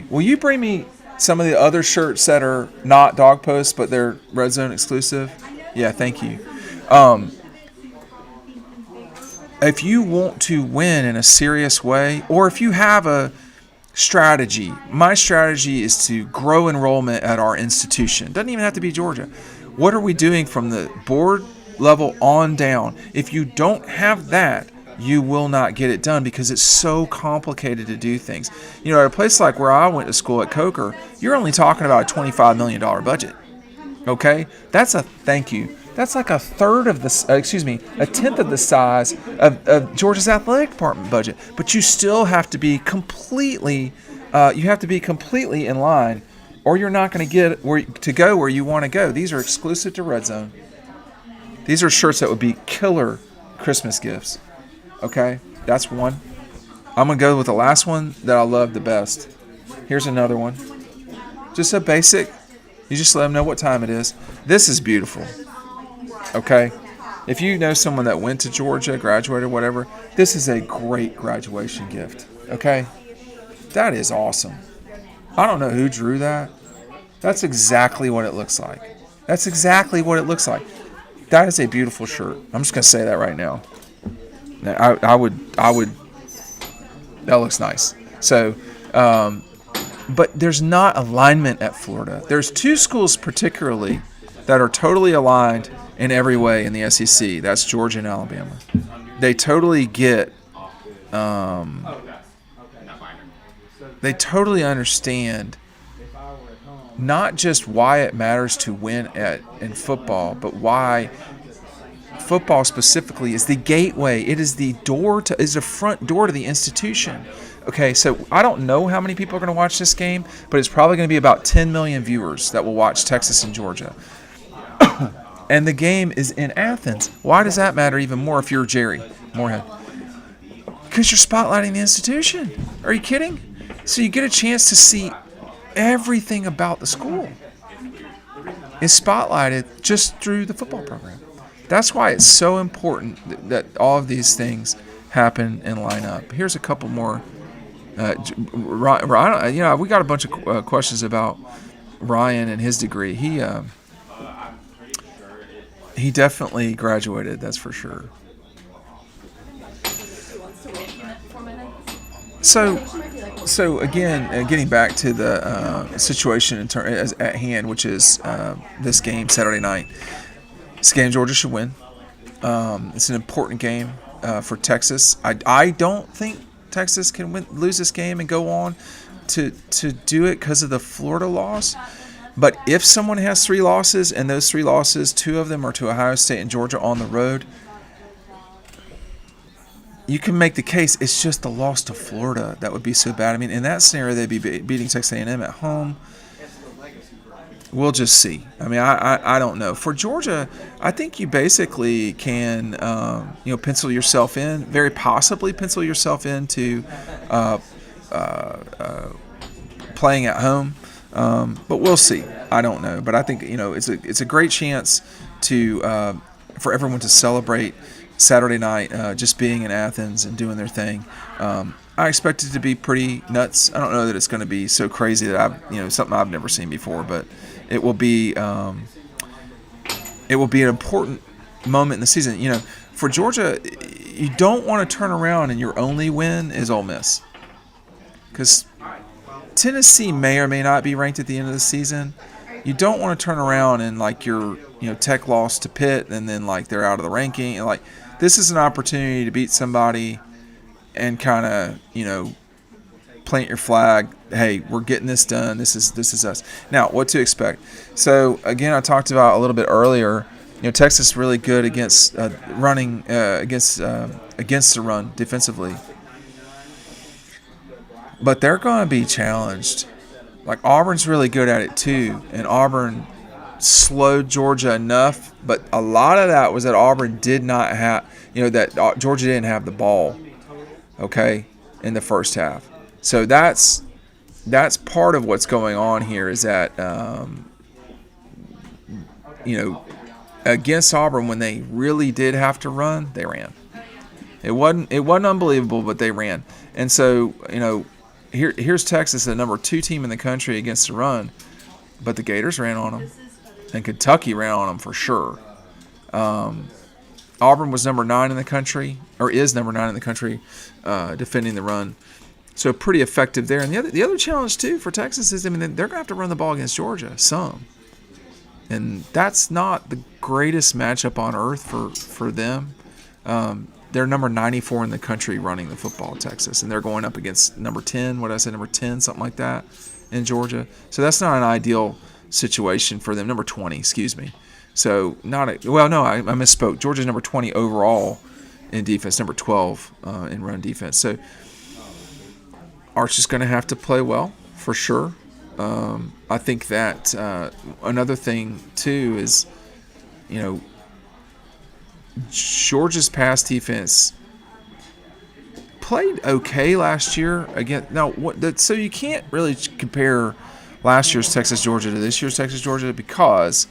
will you bring me some of the other shirts that are not Dog Post, but they're Red Zone exclusive? Yeah, thank you. If you want to win in a serious way, or if you have a strategy, my strategy is to grow enrollment at our institution. Doesn't even have to be Georgia. What are we doing from the board level on down? If you don't have that, you will not get it done because it's so complicated to do things. You know, at a place like where I went to school at Coker, you're only talking about a $25 million budget. Okay? That's like a third of a tenth of the size of Georgia's athletic department budget. But you still have to be completely in line, or you're not going to get where you want to go. These are exclusive to Red Zone. These are shirts that would be killer Christmas gifts. Okay, that's one. I'm going to go with the last one that I love the best. Here's another one. Just a basic. You just let them know what time it is. This is beautiful. Okay? If you know someone that went to Georgia, graduated, whatever, this is a great graduation gift. Okay? That is awesome. I don't know who drew that. That's exactly what it looks like. That is a beautiful shirt. I'm just going to say that right now. I would. That looks nice. So, but there's not alignment at Florida. There's 2 schools particularly that are totally aligned in every way in the SEC. That's Georgia and Alabama. They totally get. They totally understand not just why it matters to win in football, but why football specifically is the gateway. It is the front door to the institution. Okay, so I don't know how many people are going to watch this game, but it's probably going to be about 10 million viewers that will watch Texas and Georgia. And the game is in Athens. Why does that matter even more if you're Jerry Moorhead? Because you're spotlighting the institution. Are you kidding? So you get a chance to see everything about the school. It's spotlighted just through the football program. That's why it's so important that all of these things happen and line up. Here's a couple more. Ryan, we got a bunch of questions about Ryan and his degree. He definitely graduated, that's for sure. So So again, getting back to the situation at hand, which is this game Saturday night. This game Georgia should win. It's an important game for Texas. I don't think Texas can lose this game and go on to do it because of the Florida loss. But if someone has 3 losses, and those 3 losses, 2 of them are to Ohio State and Georgia on the road, you can make the case it's just the loss to Florida that would be so bad. I mean, in that scenario, they'd be beating Texas A&M at home. We'll just see. I mean, I don't know. For Georgia, I think you basically can pencil yourself in, very possibly pencil yourself into playing at home. But we'll see. I don't know. But I think it's a great chance to for everyone to celebrate Saturday night, just being in Athens and doing their thing. I expect it to be pretty nuts. I don't know that it's going to be so crazy that something I've never seen before, but it will be an important moment in the season. For Georgia, you don't want to turn around and your only win is Ole Miss, because Tennessee may or may not be ranked at the end of the season. You don't want to turn around and your Tech lost to Pitt and then they're out of the ranking. And this is an opportunity to beat somebody and kind of plant your flag. Hey, we're getting this done. This is us. Now, what to expect? So again, I talked about a little bit earlier. Texas really good against running against the run defensively, but they're going to be challenged. Auburn's really good at it too, and Auburn slowed Georgia enough, but a lot of that was that Auburn did not have, that Georgia didn't have the ball, okay, in the first half. So that's part of what's going on here is that, against Auburn, when they really did have to run, they ran. It wasn't unbelievable, but they ran. And so, here's Texas, the number 2 team in the country against the run, but the Gators ran on them, and Kentucky ran on them for sure. Auburn was number 9 in the country, or is number 9 in the country, defending the run. So pretty effective there. And the other challenge too for Texas is, they're going to have to run the ball against Georgia some, and that's not the greatest matchup on earth for them. They're number 94 in the country running the football, Texas, and they're going up against number 10. What did I say, number 10, something like that, in Georgia. So that's not an ideal situation for them. Number 20, excuse me. So I misspoke. Georgia's number 20 overall in defense, number 12 in run defense. So Arch is going to have to play well for sure. I think that another thing too is, Georgia's pass defense played okay last year. Again, now so you can't really compare last year's Texas Georgia to this year's Texas Georgia, because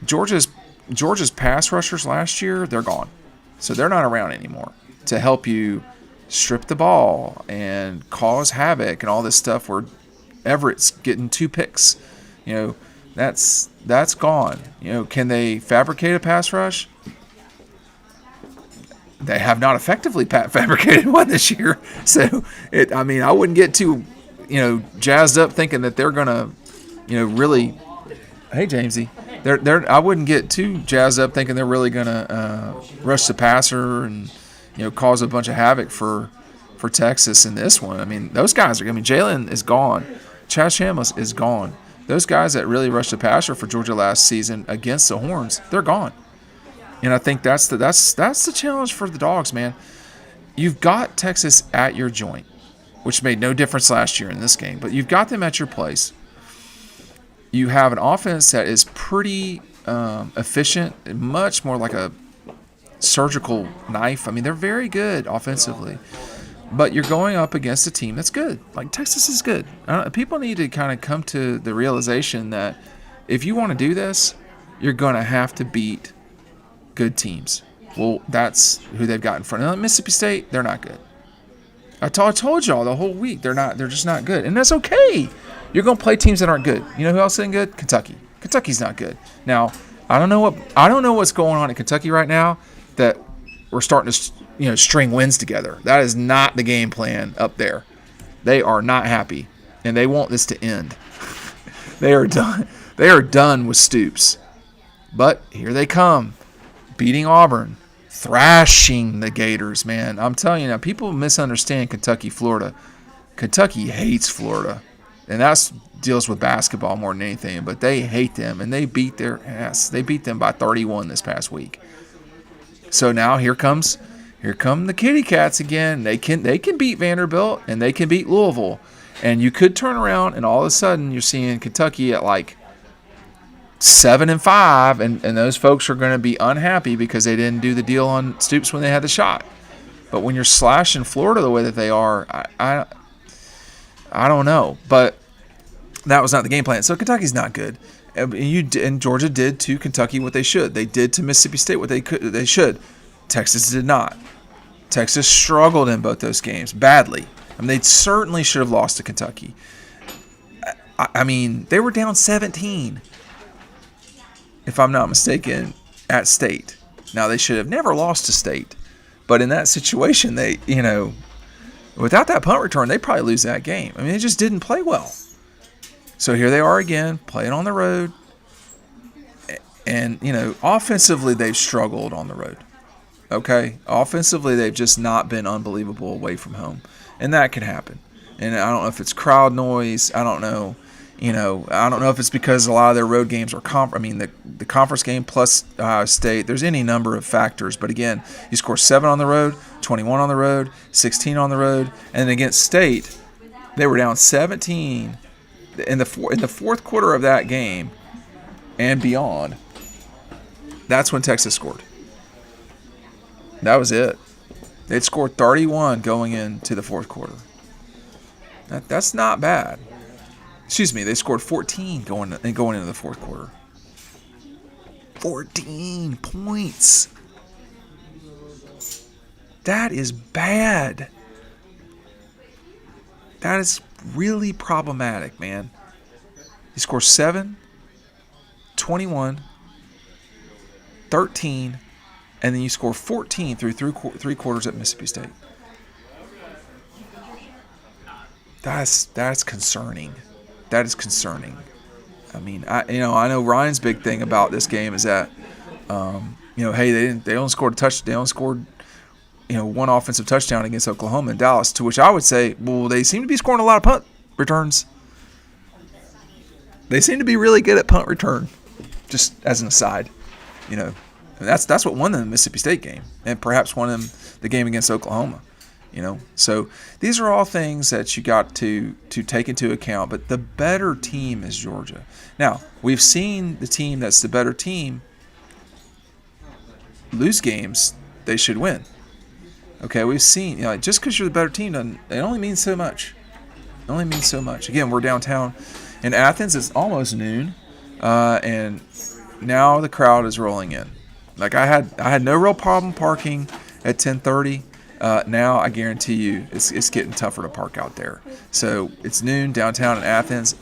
Georgia's pass rushers last year, they're gone, so they're not around anymore to help you strip the ball and cause havoc and all this stuff. Where Everett's getting 2 picks, that's gone. Can they fabricate a pass rush? They have not effectively fabricated one this year. So I wouldn't get too, jazzed up thinking that they're gonna, really. Hey, Jamesy, I wouldn't get too jazzed up thinking they're really gonna rush the passer and cause a bunch of havoc for Texas in this one. Those guys are. Jalen is gone. Chaz Chambliss is gone. Those guys that really rushed the passer for Georgia last season against the Horns, they're gone. And I think that's the challenge for the Dogs, man. You've got Texas at your joint, which made no difference last year in this game, but you've got them at your place. You have an offense that is pretty efficient, much more like a surgical knife. They're very good offensively, but you're going up against a team that's good. Texas is good. People need to kind of come to the realization that if you want to do this, you're going to have to beat good teams. Well, that's who they've got in front of them. Mississippi State, they're not good. I told y'all the whole week they're just not good, and that's okay. You're going to play teams that aren't good. You know who else isn't good? Kentucky. Kentucky's not good. Now, I don't know what's going on in Kentucky right now that we're starting to string wins together. That is not the game plan up there. They are not happy, and they want this to end. They are done. They are done with Stoops. But here they come, beating Auburn, thrashing the Gators, man. I'm telling you now, people misunderstand Kentucky, Florida. Kentucky hates Florida, and that deals with basketball more than anything, but they hate them, and they beat their ass. They beat them by 31 this past week. So now here come the Kitty Cats again. They can beat Vanderbilt, and they can beat Louisville. And you could turn around, and all of a sudden you're seeing Kentucky at like 7-5, and those folks are going to be unhappy because they didn't do the deal on Stoops when they had the shot. But when you're slashing Florida the way that they are, I don't know. But that was not the game plan. So Kentucky's not good. And Georgia did to Kentucky what they should. They did to Mississippi State what they should. Texas did not. Texas struggled in both those games badly. I mean, they certainly should have lost to Kentucky. I mean, they were down 17, if I'm not mistaken, at State. Now, they should have never lost to State. But in that situation, without that punt return, they probably lose that game. I mean, they just didn't play well. So here they are again, playing on the road. And, offensively, they've struggled on the road. Okay? Offensively, they've just not been unbelievable away from home. And that can happen. And I don't know if it's crowd noise. I don't know. I don't know if it's because a lot of their road games are the conference game plus Ohio State. There's any number of factors. But again, you score 7 on the road, 21 on the road, 16 on the road. And then against State, they were down 17 in the fourth quarter of that game and beyond. That's when Texas scored. That was it. They'd scored 31 going into the fourth quarter. That's not bad. Excuse me, they scored 14 going into the fourth quarter. 14 points. That is bad. That is really problematic, man. You score 7, 21, 13, and then you score 14 through three quarters at Mississippi State. That's concerning. That is concerning. I mean, I know Ryan's big thing about this game is that, hey, they only scored a touch. They only scored, one offensive touchdown against Oklahoma and Dallas. To which I would say, well, they seem to be scoring a lot of punt returns. They seem to be really good at punt return. Just as an aside, and that's what won them the Mississippi State game, and perhaps won them the game against Oklahoma. So these are all things that you got to take into account. But the better team is Georgia. Now, we've seen the team that's the better team lose games they should win. Okay, we've seen, just because you're the better team, it only means so much. It only means so much. Again, we're downtown in Athens. It's almost noon, and now the crowd is rolling in. Like I had no real problem parking at 10:30. Now I guarantee you it's getting tougher to park out there. So it's noon downtown in Athens.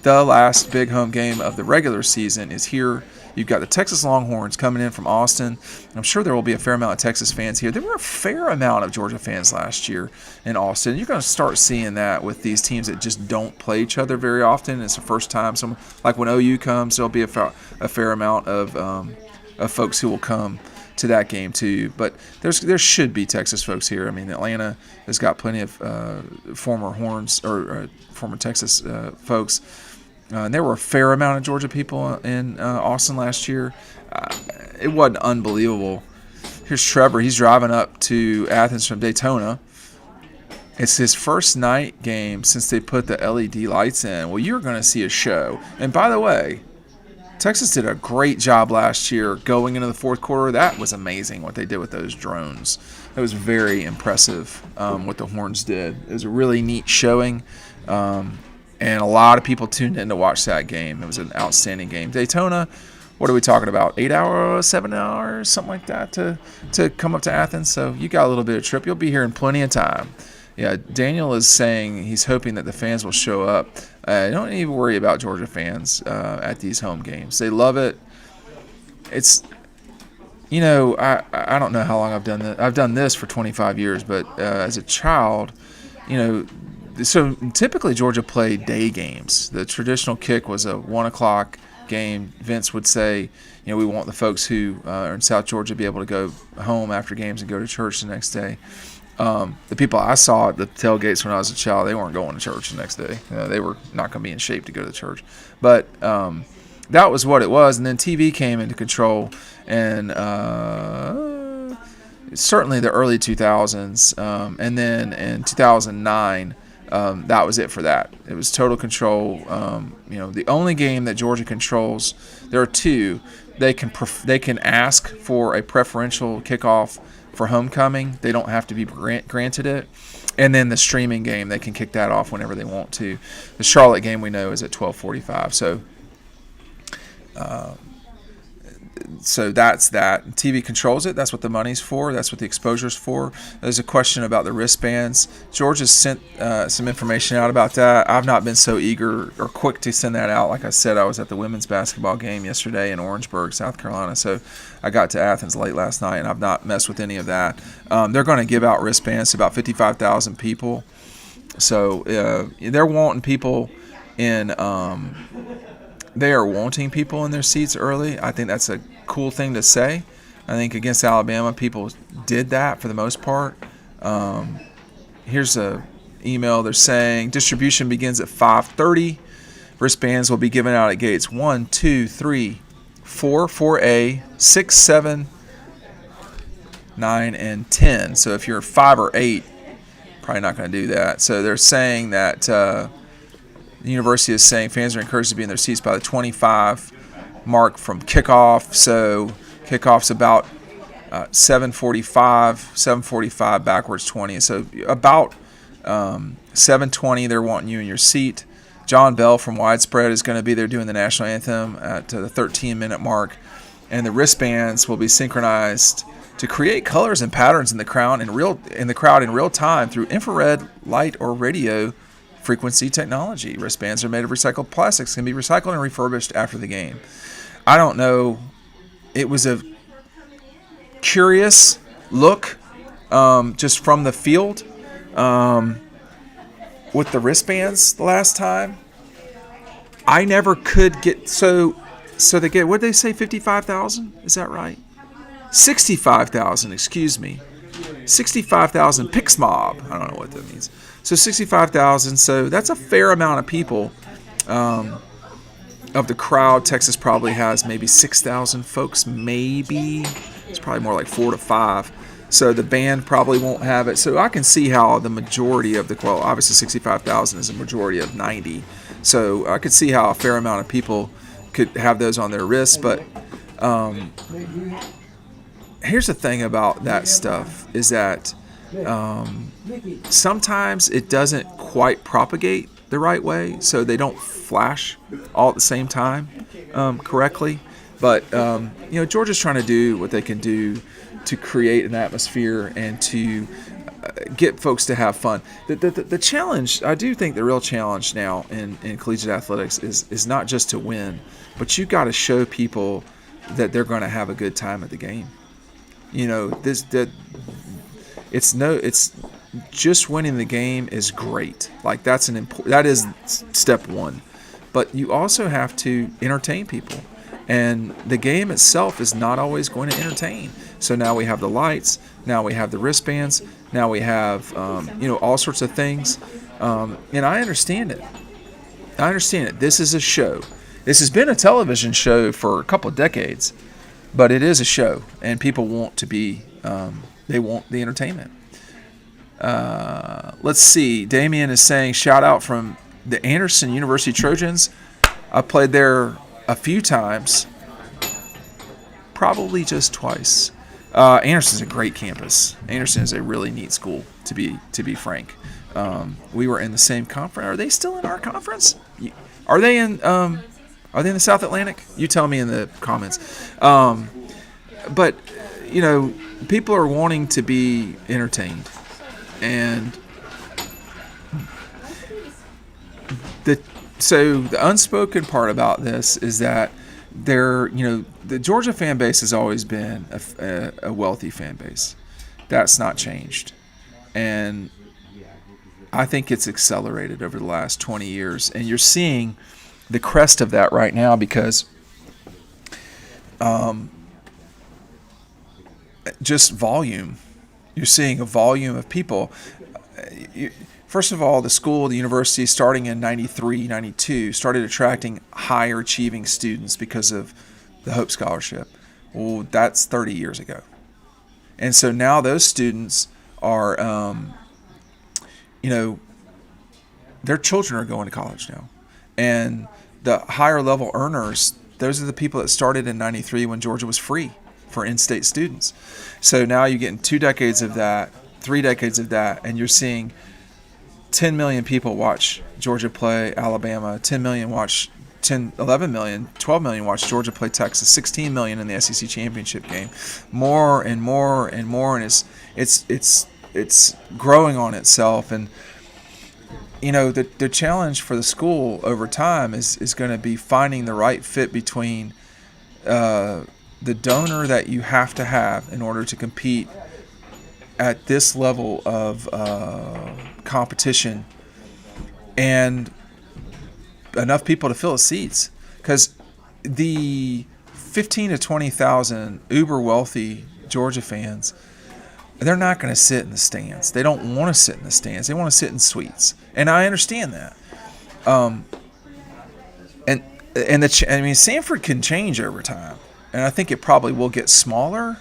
The last big home game of the regular season is here. You've got the Texas Longhorns coming in from Austin. I'm sure there will be a fair amount of Texas fans here. There were a fair amount of Georgia fans last year in Austin. You're going to start seeing that with these teams that just don't play each other very often. It's the first time. Like when OU comes, there'll be a fair amount of folks who will come to that game too. But there should be Texas folks here. I mean, Atlanta has got plenty of former Horns or former Texas folks. And there were a fair amount of Georgia people in Austin last year. It wasn't unbelievable. Here's Trevor. He's driving up to Athens from Daytona. It's his first night game since they put the LED lights in. Well, you're going to see a show. And by the way, Texas did a great job last year going into the fourth quarter. That was amazing what they did with those drones. It was very impressive what the Horns did. It was a really neat showing. And a lot of people tuned in to watch that game. It was an outstanding game. Daytona, what are we talking about? 8 hours, 7 hours, something like that to come up to Athens. So you got a little bit of trip. You'll be here in plenty of time. Yeah, Daniel is saying he's hoping that the fans will show up. Don't even worry about Georgia fans at these home games. They love it. It's, I don't know how long I've done this. I've done this for 25 years, but as a child, So typically Georgia played day games. The traditional kick was a 1 o'clock game. Vince would say, we want the folks who are in South Georgia to be able to go home after games and go to church the next day. The people I saw at the tailgates when I was a child, they weren't going to church the next day. They were not going to be in shape to go to church. But that was what it was. And then TV came into control, and certainly the early 2000s. And then in 2009, that was it for that. It was total control. The only game that Georgia controls, there are two. They can ask for a preferential kickoff for homecoming. They don't have to be granted it. And then the streaming game, they can kick that off whenever they want to. The Charlotte game we know is at 12:45. So that's that. TV controls it. That's what the money's for. That's what the exposure's for. There's a question about the wristbands. Georgia's sent some information out about that. I've not been so eager or quick to send that out. Like I said, I was at the women's basketball game yesterday in Orangeburg, South Carolina. So I got to Athens late last night, and I've not messed with any of that. They're going to give out wristbands to about 55,000 people. So they're wanting people in they are wanting people in their seats early. I think that's a cool thing to say. I think against Alabama, people did that for the most part. Here's a email. They're saying distribution begins at 5:30. Wristbands will be given out at gates 1, 2, 3, 4, 4A, 6, 7, 9, and 10. So if you're 5 or 8, probably not going to do that. So they're saying that the university is saying fans are encouraged to be in their seats by the 25 mark from kickoff. So kickoff's about 7:45 backwards 20. So about 7:20 they're wanting you in your seat. John Bell from Widespread is going to be there doing the national anthem at the 13-minute mark. And the wristbands will be synchronized to create colors and patterns in the crowd in real time through infrared, light, or radio frequency technology. Wristbands are made of recycled plastics, can be recycled and refurbished after the game. I don't know. It was a curious look just from the field with the wristbands the last time. I never could get so they get, what did they say, 55,000? Is that right? 65,000, excuse me. 65,000 Pix Mob. I don't know what that means. So 65,000, so that's a fair amount of people. Of the crowd, Texas probably has maybe 6,000 folks, maybe. It's probably more like 4 to 5. So the band probably won't have it. So I can see how the majority of obviously 65,000 is a majority of 90. So I could see how a fair amount of people could have those on their wrists. But here's the thing about that stuff is that sometimes it doesn't quite propagate the right way, so they don't flash all at the same time correctly. But Georgia's trying to do what they can do to create an atmosphere and to get folks to have fun. The challenge, I do think the real challenge now in collegiate athletics is not just to win, but you got to show people that they're going to have a good time at the game. It's just winning the game is great. Like that is step one. But you also have to entertain people. And the game itself is not always going to entertain. So now we have the lights, now we have the wristbands, now we have all sorts of things. And I understand it. This is a show. This has been a television show for a couple of decades, but it is a show, and people want to be they want the entertainment. Let's see. Damien is saying, shout out from the Anderson University Trojans. I played there a few times, probably just twice. Anderson's a great campus. Anderson is a really neat school, to be frank. We were in the same conference. Are they still in our conference? Are they in the South Atlantic? You tell me in the comments. But people are wanting to be entertained, and so the unspoken part about this is that the Georgia fan base has always been a wealthy fan base. That's not changed, and I think it's accelerated over the last 20 years. And you're seeing the crest of that right now because just volume. You're seeing a volume of people. First of all, the university, starting in 93, 92, started attracting higher achieving students because of the Hope Scholarship. Well, that's 30 years ago. And so now those students are, their children are going to college now. And the higher level earners, those are the people that started in 93 when Georgia was free for in-state students. So now you're getting 2 decades of that, 3 decades of that, and you're seeing 10 million people watch Georgia play Alabama, 10 million watch 10, 11 million, 12 million watch Georgia play Texas, 16 million in the SEC championship game. More and more and more, and it's growing on itself. And the challenge for the school over time is going to be finding the right fit between the donor that you have to have in order to compete at this level of competition and enough people to fill the seats. Because the 15 to 20,000 uber wealthy Georgia fans, they're not going to sit in the stands. They don't want to sit in the stands. They want to sit in suites. And I understand that. Sanford can change over time. And I think it probably will get smaller.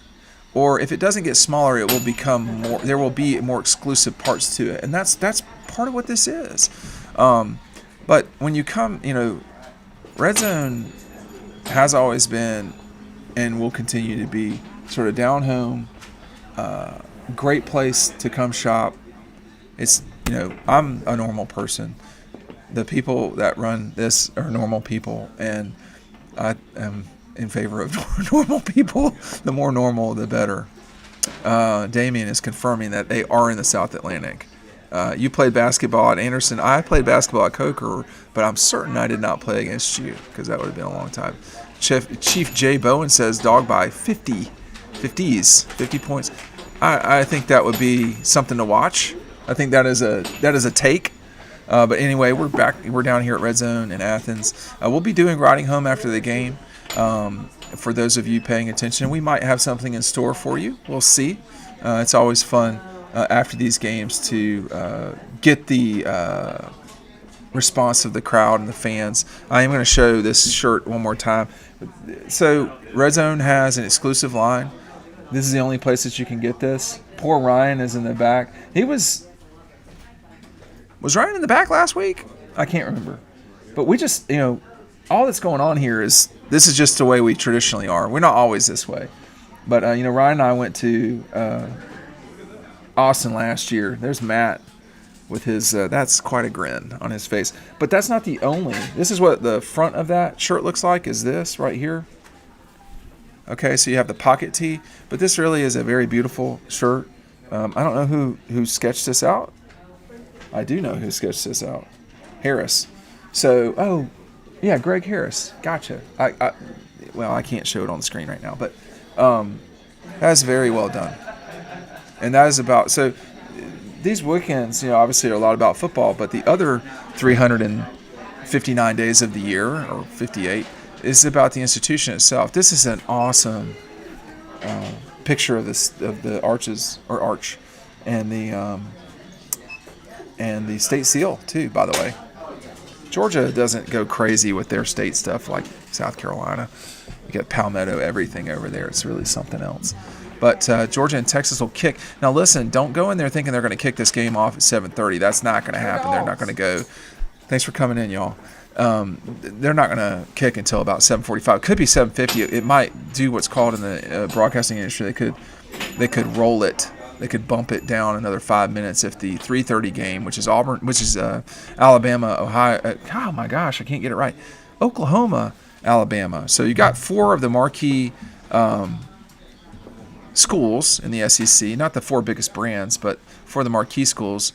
Or if it doesn't get smaller, it will become more. There will be more exclusive parts to it. And that's part of what this is. But when you come, Red Zone has always been and will continue to be sort of down home, great place to come shop. It's, I'm a normal person. The people that run this are normal people, and I am in favor of normal people. The more normal, the better. Damien is confirming that they are in the South Atlantic. You played basketball at Anderson. I played basketball at Coker, but I'm certain I did not play against you because that would have been a long time. Chief Jay Bowen says dog by 50 points. I think that would be something to watch. I think that is a take. But anyway, we're back. We're down here at Red Zone in Athens. We'll be doing Riding Home after the game. For those of you paying attention, we might have something in store for you. We'll see. It's always fun after these games to get the response of the crowd and the fans. I am going to show this shirt one more time. So Red Zone has an exclusive line. This is the only place that you can get this. Poor Ryan is in the back. He was Ryan in the back last week? I can't remember. But we just, all that's going on here is this is just the way we traditionally are. We're not always this way. But, Ryan and I went to Austin last year. There's Matt with his, that's quite a grin on his face. But that's not the only. This is what the front of that shirt looks like, is this right here. Okay, so you have the pocket tee. But this really is a very beautiful shirt. I don't know who sketched this out. I do know who sketched this out. Harris. So, Greg Harris. Gotcha. I can't show it on the screen right now, but that's very well done. And that is about, so these weekends, obviously are a lot about football, but the other 359 days of the year, or 58, is about the institution itself. This is an awesome picture of the arches, or arch, and the state seal too, by the way. Georgia doesn't go crazy with their state stuff like South Carolina. You got Palmetto, everything over there. It's really something else. But Georgia and Texas will kick. Now listen, don't go in there thinking they're going to kick this game off at 7:30. That's not going to happen. They're not going to go. Thanks for coming in, y'all. They're not going to kick until about 7:45. It could be 7:50. It might do what's called in the broadcasting industry. They could roll it. They could bump it down another 5 minutes if the 3:30 game, which is Alabama, Ohio. Oh my gosh, I can't get it right. Oklahoma, Alabama. So you got 4 of the marquee schools in the SEC, not the 4 biggest brands, but 4 of the marquee schools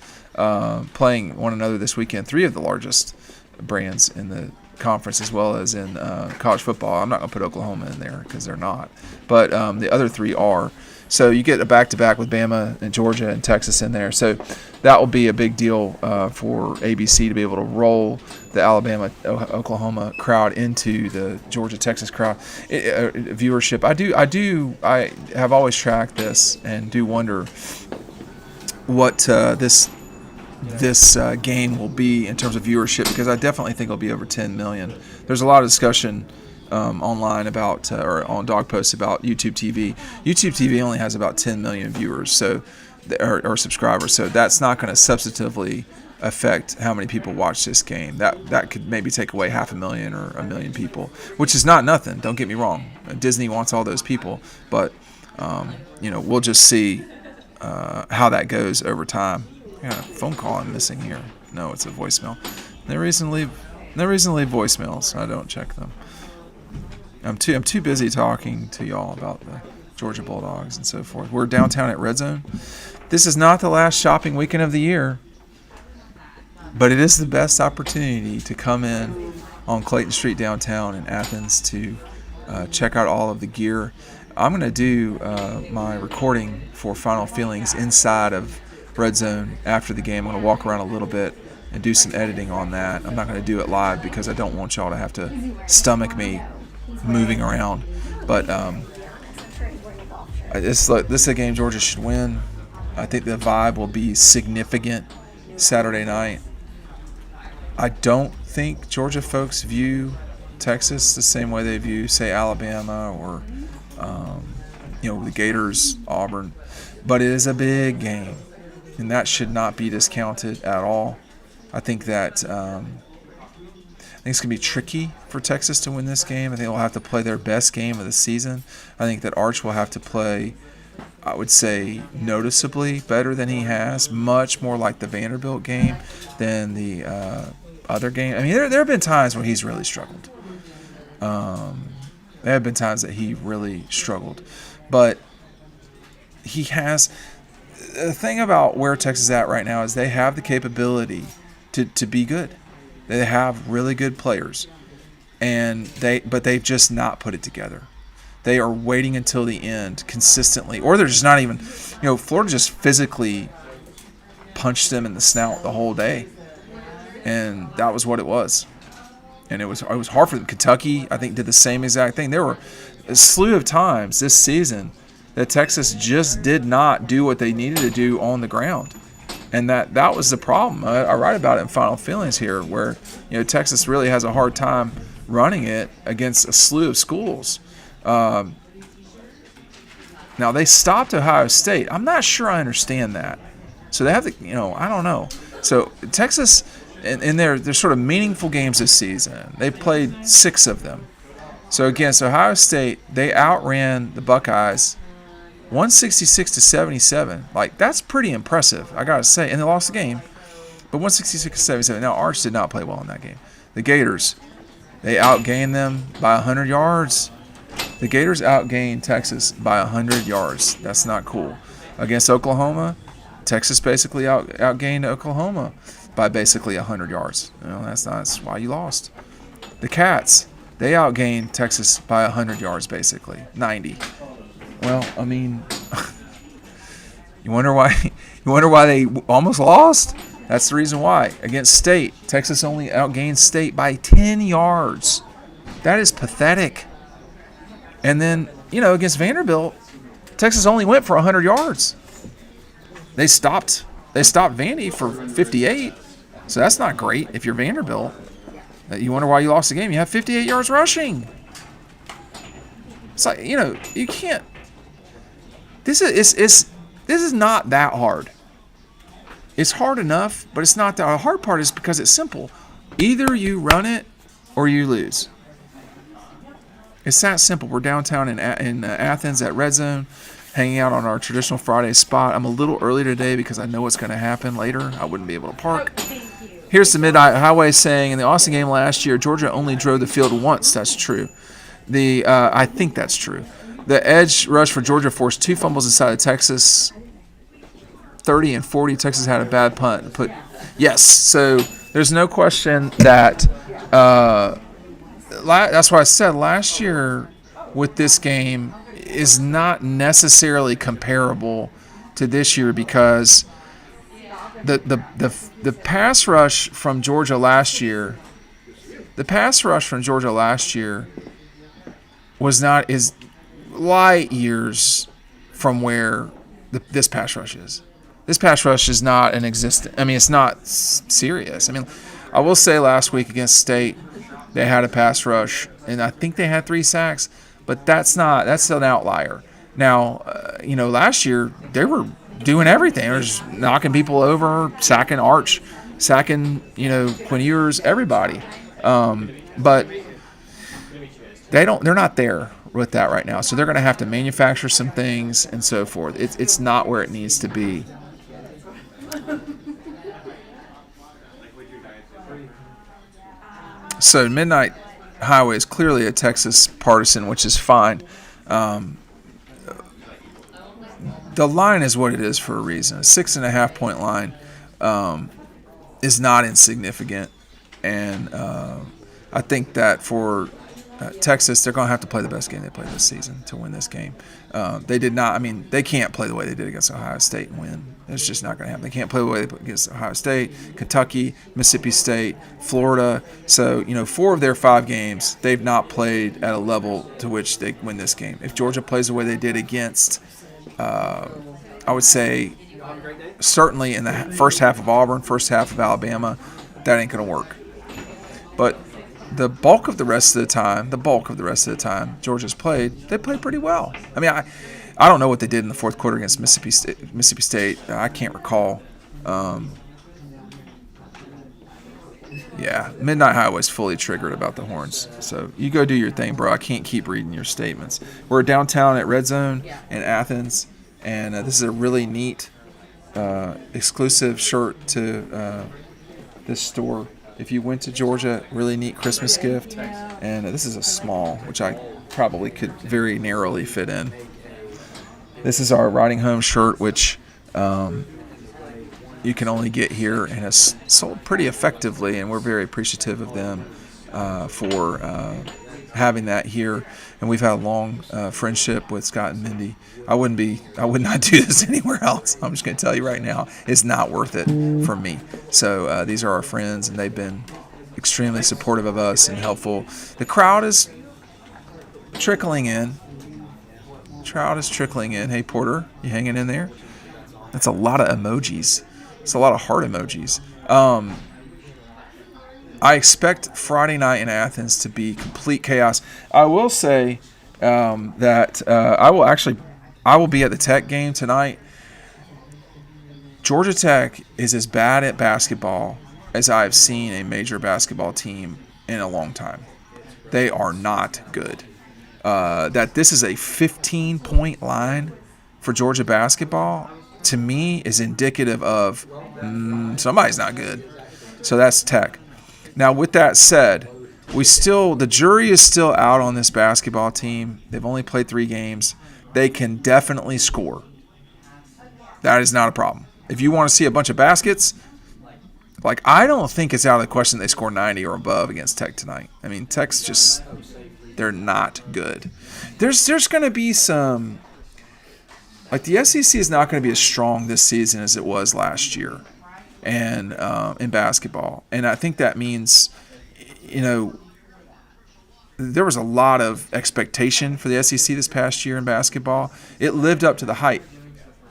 playing one another this weekend. 3 of the largest brands in the conference, as well as in college football. I'm not going to put Oklahoma in there because they're not, but the other 3 are. So you get a back-to-back with Bama and Georgia and Texas in there. So that will be a big deal for ABC to be able to roll the Alabama-Oklahoma crowd into the Georgia-Texas crowd. Viewership. I have always tracked this and do wonder what this game will be in terms of viewership, because I definitely think it'll be over 10 million. There's a lot of discussion online about or on dog posts about YouTube TV. YouTube TV only has about 10 million viewers, or subscribers, so that's not going to substantively affect how many people watch this game. That could maybe take away 500,000 or 1 million people, which is not nothing. Don't get me wrong. Disney wants all those people, but we'll just see how that goes over time. I got a phone call I'm missing here. No, it's a voicemail. They recently leave voicemails. I don't check them. I'm too busy talking to y'all about the Georgia Bulldogs and so forth. We're downtown at Red Zone. This is not the last shopping weekend of the year, but it is the best opportunity to come in on Clayton Street downtown in Athens to check out all of the gear. I'm going to do my recording for Final Feelings inside of Red Zone after the game. I'm going to walk around a little bit and do some editing on that. I'm not going to do it live because I don't want y'all to have to stomach me moving around. But this is a game Georgia should win. I think the vibe will be significant Saturday night. I don't think Georgia folks view Texas the same way they view, say, Alabama or the Gators, Auburn. But it is a big game, and that should not be discounted at all. I think that I think it's going to be tricky for Texas to win this game. I think they'll have to play their best game of the season. I think that Arch will have to play, I would say, noticeably better than he has, much more like the Vanderbilt game than the other game. I mean, there have been times where he's really struggled. There have been times that he really struggled. But he has – the thing about where Texas is at right now is they have the capability to be good. They have really good players, but they've just not put it together. They are waiting until the end consistently, or they're just not even. Florida just physically punched them in the snout the whole day, and that was what it was. And it was hard for them. Kentucky, I think, did the same exact thing. There were a slew of times this season that Texas just did not do what they needed to do on the ground. And that was the problem. I write about it in Final Feelings here, where Texas really has a hard time running it against a slew of schools. Now they stopped Ohio State. I'm not sure I understand that. So they have I don't know. So Texas, in their sort of meaningful games this season, they played 6 of them. So against Ohio State, they outran the Buckeyes 166-77. Like, that's pretty impressive, I gotta say. And they lost the game, but 166-77. Now, Arch did not play well in that game. The Gators, they outgained them by 100 yards. The Gators outgained Texas by 100 yards. That's not cool. Against Oklahoma, Texas basically outgained Oklahoma by basically 100 yards. That's why you lost. The Cats, they outgained Texas by 100 yards, basically 90. Well, I mean, you wonder why they almost lost? That's the reason why. Against State, Texas only outgained State by 10 yards. That is pathetic. And then, against Vanderbilt, Texas only went for 100 yards. They stopped Vandy for 58. So that's not great if you're Vanderbilt. You wonder why you lost the game. You have 58 yards rushing. It's like, you can't. This is not that hard. It's hard enough, but it's not that. The hard part is because it's simple. Either you run it or you lose. It's that simple. We're downtown in Athens at Red Zone, hanging out on our traditional Friday spot. I'm a little early today because I know what's going to happen later. I wouldn't be able to park. Here's the Midnight Highway saying, in the Austin game last year, Georgia only drove the field once. That's true. I think that's true. The edge rush for Georgia forced 2 fumbles inside of Texas. 30 and 40. Texas had a bad punt. Yes. So there's no question that that's why I said last year with this game, is not necessarily comparable to this year because the pass rush from Georgia last year, was not is light years from where this pass rush is. This pass rush is not an existent. I mean, it's not serious. I mean, I will say last week against State, they had a pass rush, and I think they had 3 sacks, but that's an outlier. Now, last year they were doing everything. They were just knocking people over, sacking Arch, sacking, Quinn Ewers, everybody. But they're not there with that right now. So they're going to have to manufacture some things and so forth. It's not where it needs to be. So Midnight Highway is clearly a Texas partisan, which is fine. The line is what it is for a reason. A 6.5 point line is not insignificant. And I think that for Texas, they're going to have to play the best game they played this season to win this game. They did not. I mean, they can't play the way they did against Ohio State and win. It's just not going to happen. They can't play the way they played against Ohio State, Kentucky, Mississippi State, Florida. So, 4 of their 5 games, they've not played at a level to which they win this game. If Georgia plays the way they did against, I would say, certainly in the first half of Auburn, first half of Alabama, that ain't going to work. But the bulk of the rest of the time Georgia's played, they played pretty well. I mean, I don't know what they did in the fourth quarter against Mississippi State. I can't recall. Midnight Highway's fully triggered about the horns. So you go do your thing, bro. I can't keep reading your statements. We're downtown at Red Zone in Athens, and this is a really neat exclusive shirt to this store. If you went to Georgia, really neat Christmas gift. And this is a small, which I probably could very narrowly fit in. This is our Riding Home shirt, which you can only get here and has sold pretty effectively, and we're very appreciative of them for having that here. And we've had a long friendship with Scott and Mindy. I would not do this anywhere else. I'm just going to tell you right now, it's not worth it for me. So these are our friends, and they've been extremely supportive of us and helpful. The crowd is trickling in. Hey, Porter, you hanging in there? That's a lot of emojis. It's a lot of heart emojis. I expect Friday night in Athens to be complete chaos. I will say that I will be at the Tech game tonight. Georgia Tech is as bad at basketball as I've seen a major basketball team in a long time. They are not good. That this is a 15-point line for Georgia basketball, to me, is indicative of somebody's not good. So that's Tech. Now, with that said, the jury is still out on this basketball team. They've only played 3 games. They can definitely score. That is not a problem. If you want to see a bunch of baskets, I don't think it's out of the question they score 90 or above against Tech tonight. I mean, Tech's they're not good. There's going to be some, the SEC is not going to be as strong this season as it was last year, and in basketball. And I think that means, there was a lot of expectation for the SEC this past year in basketball. It lived up to the hype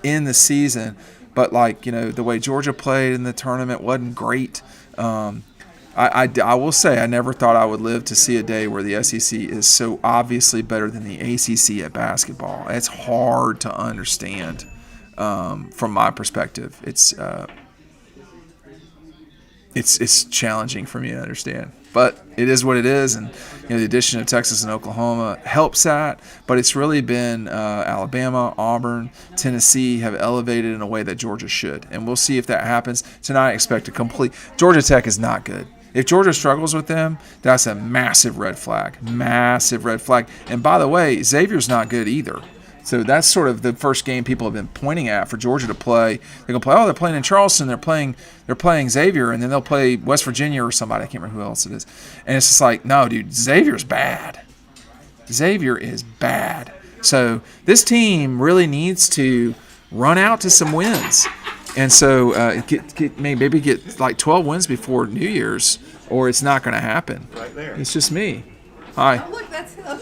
in the season, but the way Georgia played in the tournament wasn't great. I will say I never thought I would live to see a day where the SEC is so obviously better than the ACC at basketball. It's hard to understand from my perspective. It's challenging for me to understand. But it is what it is, and the addition of Texas and Oklahoma helps that. But it's really been Alabama, Auburn, Tennessee have elevated in a way that Georgia should, and we'll see if that happens tonight. I expect a complete. Georgia Tech is not good. If Georgia struggles with them, that's a massive red flag. Massive red flag. And by the way, Xavier's not good either. So that's sort of the first game people have been pointing at for Georgia to play. They're going to play, they're playing in Charleston, they're playing Xavier, and then they'll play West Virginia or somebody. I can't remember who else it is. And it's just no, dude, Xavier's bad. Xavier is bad. So this team really needs to run out to some wins. And so maybe get like 12 wins before New Year's, or it's not going to happen. Right there. It's just me. Hi. Oh, look, that's him.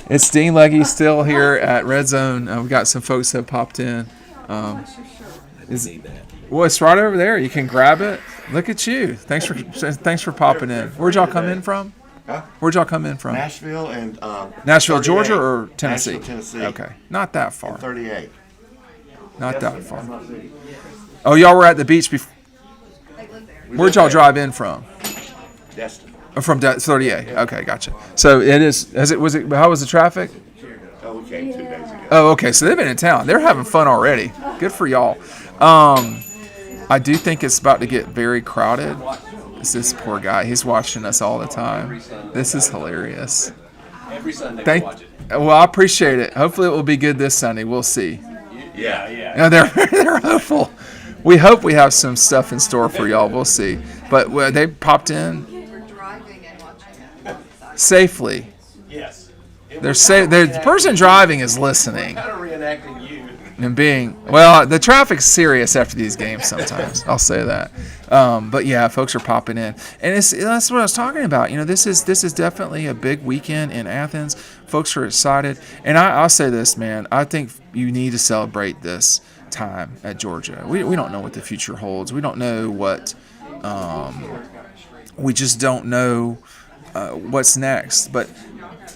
It's Dean Legge still here at Red Zone. We've got some folks that have popped in. Well, it's right over there. You can grab it. Look at you. Thanks for popping in. Where'd y'all come in from? Huh? Where'd y'all come in from? Nashville and Nashville, 38. Georgia, or Tennessee? Nashville, Tennessee. Okay, not that far. 38. Not that far. Oh, y'all were at the beach before. Where'd y'all drive in from? Destin. From 38. Okay, gotcha. So it is. How was the traffic? Oh, we came 2 days ago. Oh, okay. So they've been in town. They're having fun already. Good for y'all. I do think it's about to get very crowded. It's this poor guy. He's watching us all the time. This is hilarious. Every Sunday we watch it. Well, I appreciate it. Hopefully it will be good this Sunday. We'll see. Yeah. No, they're hopeful. We hope we have some stuff in store for y'all. We'll see. But they popped in We're driving and watching it. safely. Yes. The person driving is listening Kind of reenacting you. and being the traffic's serious after these games sometimes. I'll say that. But yeah, folks are popping in, and that's what I was talking about. This is definitely a big weekend in Athens. Folks are excited, and I'll say this, man. I think you need to celebrate this time at Georgia. We don't know what the future holds. We don't know what. We just don't know what's next. But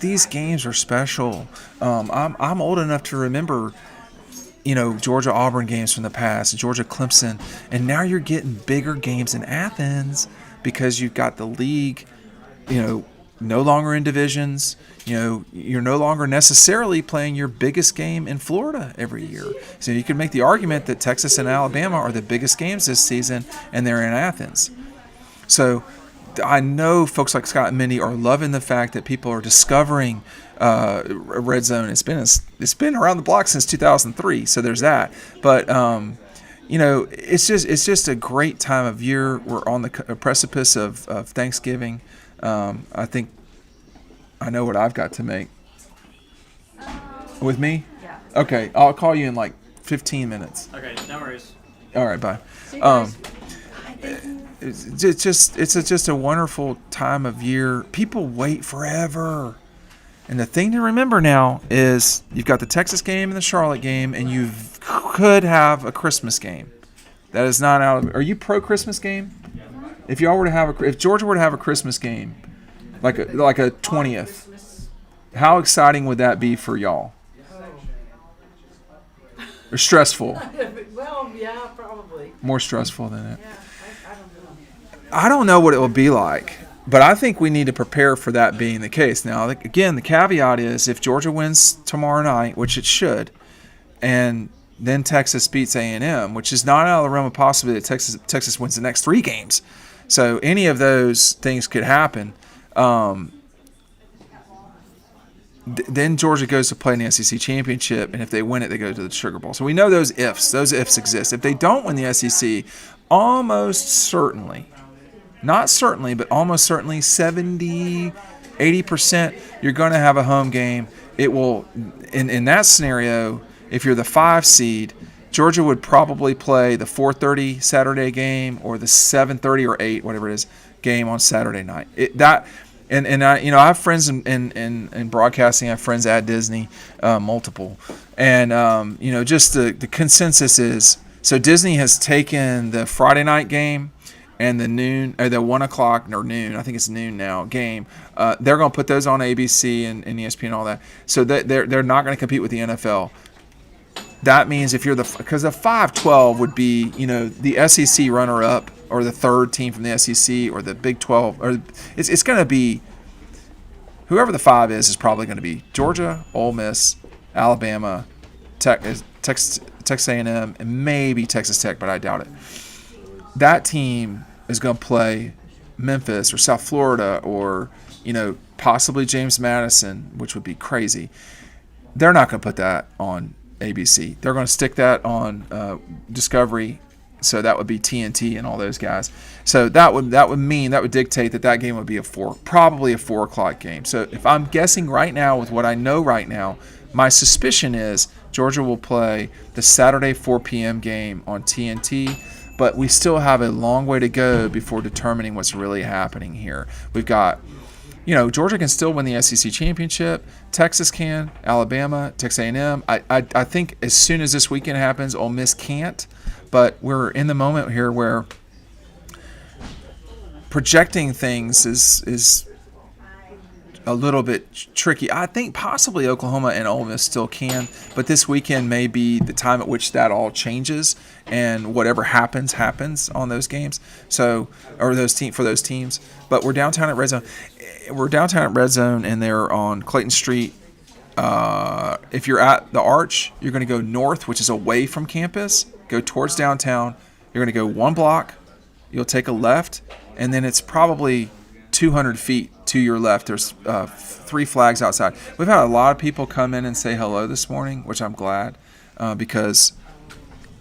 these games are special. I'm old enough to remember, Georgia Auburn games from the past, Georgia Clemson, and now you're getting bigger games in Athens because you've got the league, no longer in divisions. You're no longer necessarily playing your biggest game in Florida every year. So you can make the argument that Texas and Alabama are the biggest games this season, and they're in Athens. So I know folks like Scott and Mindy are loving the fact that people are discovering Red Zone. It's been around the block since 2003, so there's that. But it's just a great time of year. We're on the precipice of Thanksgiving. I think I know what I've got to make. With me? Yeah. Okay, I'll call you in like 15 minutes. Okay, no worries. All right, bye. It's just a wonderful time of year. People wait forever. And the thing to remember now is you've got the Texas game and the Charlotte game, and you could have a Christmas game. That is not out of. Are you pro Christmas game? If Georgia were to have a Christmas game, like a 20th, how exciting would that be for y'all? Or stressful? Well, yeah, probably. More stressful than it. Yeah, I don't know. I don't know what it will be like, but I think we need to prepare for that being the case. Now, again, the caveat is if Georgia wins tomorrow night, which it should, and then Texas beats A&M, which is not out of the realm of possibility that Texas wins the next 3 games. So any of those things could happen. Then Georgia goes to play in the SEC championship, and if they win it, they go to the Sugar Bowl. So we know those ifs. Those ifs exist. If they don't win the SEC, almost certainly, not certainly, but almost certainly 70, 80%, you're going to have a home game. It will, in that scenario, if you're the 5 seed, Georgia would probably play the 4:30 Saturday game or the 7:30 or 8, whatever it is, game on Saturday night. And I have friends in broadcasting. I have friends at Disney, multiple, and just the consensus is so Disney has taken the Friday night game and the noon or the 1 o'clock or noon, I think it's noon now, game. They're going to put those on ABC and ESPN and all that. So they're not going to compete with the NFL. That means if you're because the 5-12 would be the SEC runner-up or the 3rd team from the SEC or the Big 12, or it's going to be whoever the 5 is probably going to be Georgia, Ole Miss, Alabama, Texas A&M, and maybe Texas Tech, but I doubt it. That team is going to play Memphis or South Florida or possibly James Madison, which would be crazy. They're not going to put that on ABC. They're going to stick that on Discovery, so that would be TNT and all those guys. So that would dictate that game would be probably a 4 o'clock game. So if I'm guessing right now with what I know right now, My suspicion is Georgia will play the Saturday 4 p.m. game on TNT, but we still have a long way to go before determining what's really happening here. We've got, Georgia can still win the SEC championship. Texas can, Alabama, Texas A&M. I think as soon as this weekend happens, Ole Miss can't. But we're in the moment here where projecting things is a little bit tricky. I think possibly Oklahoma and Ole Miss still can, but this weekend may be the time at which that all changes, and whatever happens on those games. So, or for those teams. But we're downtown at Red Zone. And they're on Clayton Street. If you're at the Arch, you're going to go north, which is away from campus. Go towards downtown. You're going to go 1 block. You'll take a left, and then it's probably 200 feet to your left. There's 3 flags outside. We've had a lot of people come in and say hello this morning, which I'm glad, because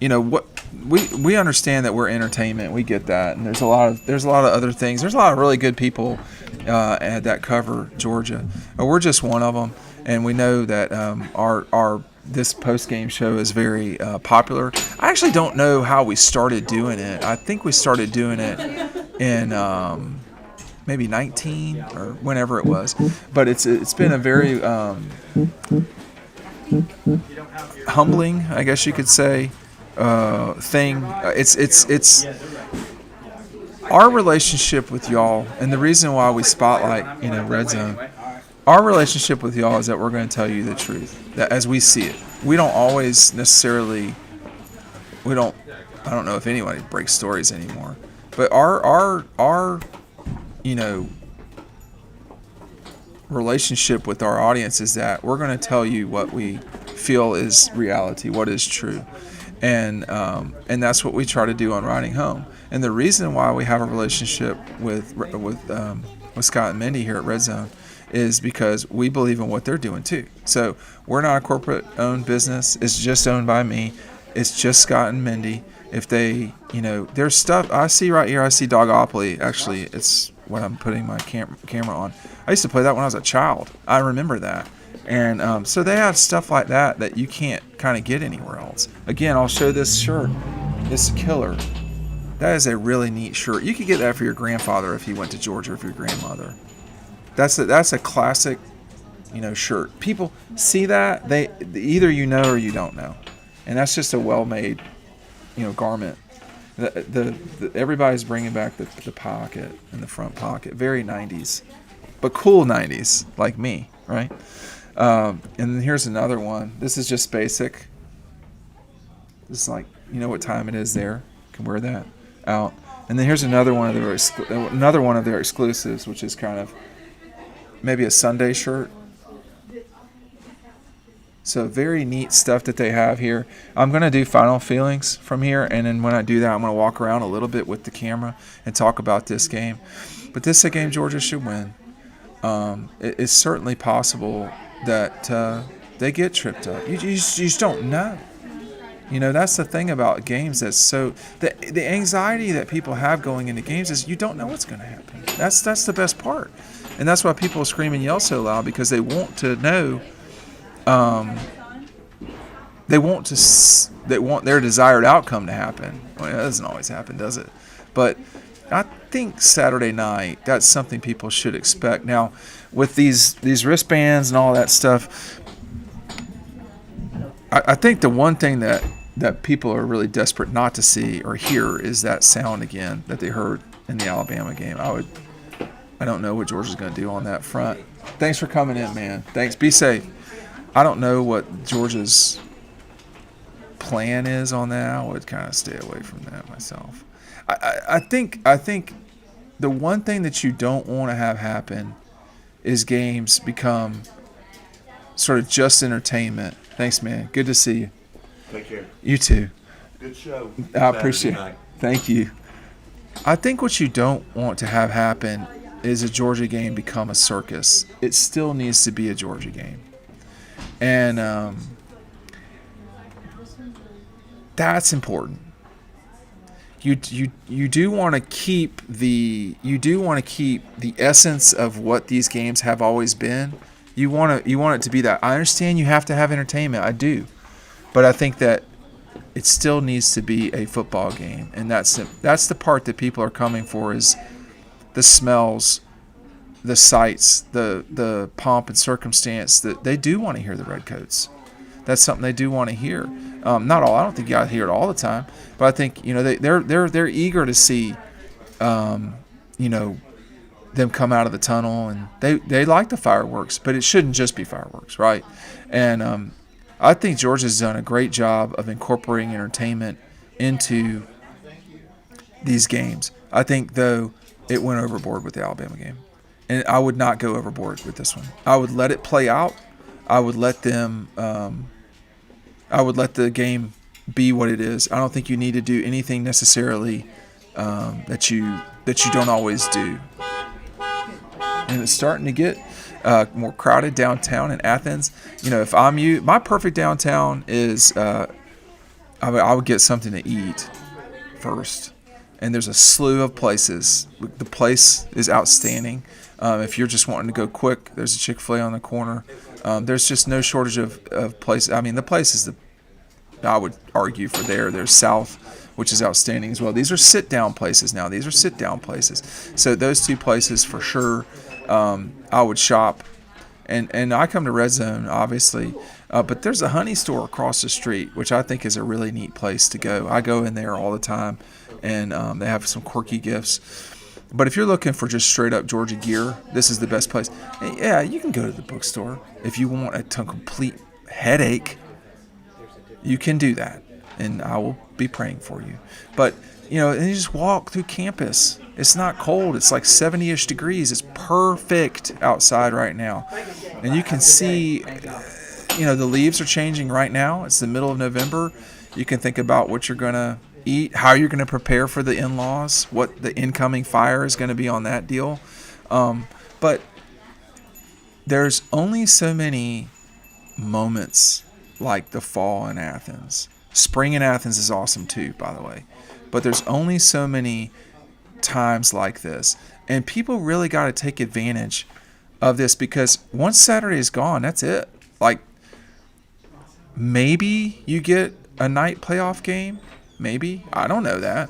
what we understand that we're entertainment. We get that, and there's a lot of other things. There's a lot of really good people that cover Georgia. We're just one of them, and we know that our this post-game show is very popular. I actually don't know how we started doing it. I think we started doing it in maybe 19 or whenever it was. But it's been a very humbling, I guess you could say, thing. It's our relationship with y'all, and the reason why we spotlight Red Zone. Our relationship with y'all is that we're going to tell you the truth, that as we see it. We don't always necessarily. I don't know if anybody breaks stories anymore, but our relationship with our audience is that we're going to tell you what we feel is reality, what is true, and that's what we try to do on Riding Home. And the reason why we have a relationship with Scott and Mindy here at Red Zone is because we believe in what they're doing too. So we're not a corporate-owned business. It's just owned by me. It's just Scott and Mindy. If they, there's stuff I see right here. I see Dogopoly. Actually, it's what I'm putting my camera on. I used to play that when I was a child. I remember that. And so they have stuff like that you can't kind of get anywhere else. Again, I'll show this shirt. It's killer. That is a really neat shirt. You could get that for your grandfather if he went to Georgia, or for your grandmother. That's a classic, shirt. People see that, they either or you don't know, and that's just a well-made, garment. Everybody's bringing back the pocket and the front pocket, very 90s, but cool 90s like me, right? And then here's another one. This is just basic. This is like what time it is there. You can wear that out. And then here's another one of their exclusives, which is kind of maybe a Sunday shirt. So very neat stuff that they have here. I'm going to do final feelings from here, and then when I do that, I'm going to walk around a little bit with the camera and talk about this game. But this is a game Georgia should win. It's certainly possible that they get tripped up. You just don't know. That's the thing about games. That's so the anxiety that people have going into games is you don't know what's going to happen. That's the best part. And that's why people scream and yell so loud, because they want to know. They want their desired outcome to happen. Well, that doesn't always happen, does it? But I think Saturday night, that's something people should expect. Now, with these wristbands and all that stuff, I think the one thing that people are really desperate not to see or hear is that sound again that they heard in the Alabama game. I don't know what Georgia's going to do on that front. Thanks for coming in, man. Thanks. Be safe. I don't know what Georgia's plan is on that. I would kind of stay away from that myself. I think the one thing that you don't want to have happen is games become sort of just entertainment. Thanks, man. Good to see you. Take care. You too. Good show. I appreciate it. Saturday night. Thank you. I think what you don't want to have happen is a Georgia game become a circus. It still needs to be a Georgia game. And that's important. You do want to keep the essence of what these games have always been. You want it to be that. I understand you have to have entertainment. I do, but I think that it still needs to be a football game, and that's the part that people are coming for, is the smells, the sights, the pomp and circumstance. That they do want to hear the Redcoats. That's something they do want to hear. Not all. I don't think you got to hear it all the time, but I think they're eager to see, them come out of the tunnel, and they like the fireworks, but it shouldn't just be fireworks, right? And I think Georgia's done a great job of incorporating entertainment into these games. I think, though, it went overboard with the Alabama game. And I would not go overboard with this one. I would let it play out. I would let them I would let the game be what it is. I don't think you need to do anything necessarily that you don't always do. And it's starting to get more crowded downtown in Athens. If I'm you, my perfect downtown is I would get something to eat first. And there's a slew of places. The place is outstanding. If you're just wanting to go quick, there's a Chick-fil-A on the corner. There's just no shortage of places. I mean, the place is I would argue for there. There's South, which is outstanding as well. These are sit-down places now. These are sit-down places. So those two places for sure I would shop. And I come to Red Zone, obviously. But there's a honey store across the street, which I think is a really neat place to go. I go in there all the time, and they have some quirky gifts. But if you're looking for just straight-up Georgia gear, this is the best place. And yeah, you can go to the bookstore. If you want a complete headache, you can do that, and I will be praying for you. But, and you just walk through campus. It's not cold. It's like 70-ish degrees. It's perfect outside right now. And you can see, the leaves are changing right now. It's the middle of November. You can think about what you're going to eat, how you're going to prepare for the in-laws, what the incoming fire is going to be on that deal. But there's only so many moments like the fall in Athens. Spring in Athens is awesome too, by the way. But there's only so many times like this. And people really got to take advantage of this, because once Saturday is gone, that's it. Like, maybe you get a night playoff game. Maybe. I don't know that.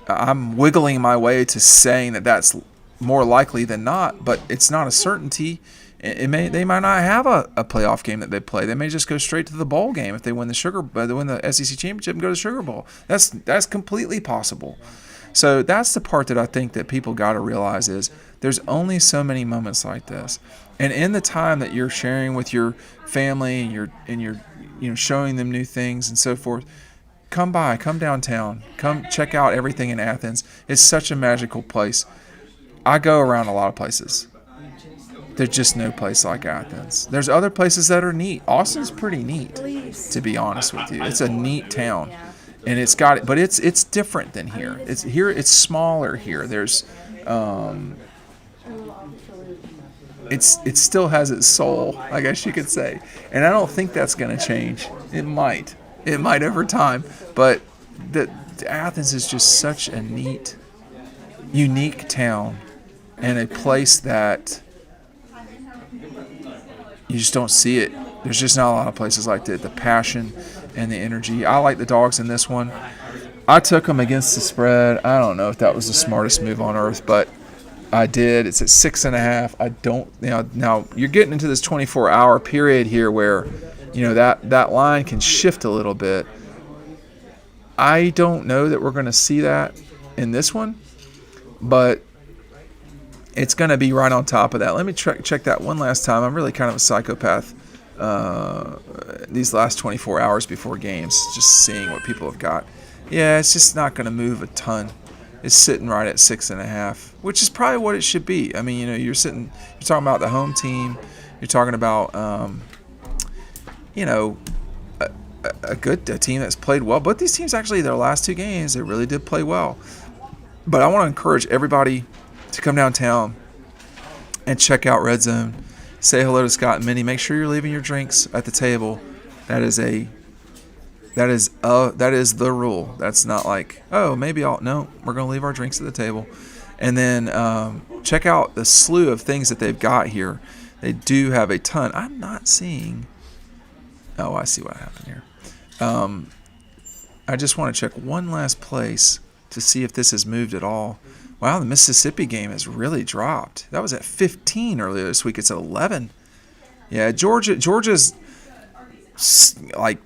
I'm wiggling my way to saying that that's more likely than not, but it's not a certainty. They might not have a playoff game that they play. They may just go straight to the bowl game if they win the SEC championship and go to the Sugar Bowl. That's completely possible. So that's the part that I think that people got to realize is there's only so many moments like this, and in the time that you're sharing with your family and you're showing them new things and so forth. Come downtown, come check out everything in Athens. It's such a magical place. I go around a lot of places. There's just no place like Athens. There's other places that are neat. Austin's pretty neat, to be honest with you. It's a neat town, and but it's different than here. It's smaller here. There's, it still has its soul, I guess you could say, and I don't think that's going to change. It might over time, but Athens is just such a neat, unique town, and a place that you just don't see it. There's just not a lot of places like that. The passion and the energy. I like the Dogs in this one. I took them against the spread. I don't know if that was the smartest move on earth, but I did. It's at 6.5. I don't. Now you're getting into this 24-hour period here where, that line can shift a little bit. I don't know that we're going to see that in this one, but it's going to be right on top of that. Let me check that one last time. I'm really kind of a psychopath these last 24 hours before games, just seeing what people have got. Yeah, it's just not going to move a ton. It's sitting right at 6.5, which is probably what it should be. I mean, you're talking about the home team. You're talking about, a team that's played well. But these teams, actually, their last two games, they really did play well. But I want to encourage everybody to come downtown and check out Red Zone. Say hello to Scott and Minnie. Make sure you're leaving your drinks at the table. That is the rule. That's not like, no, we're going to leave our drinks at the table. And then check out the slew of things that they've got here. They do have a ton. I'm not seeing. Oh, I see what happened here. I just want to check one last place to see if this has moved at all. Wow, the Mississippi game has really dropped. That was at 15 earlier this week. It's at 11. Yeah, Georgia's like,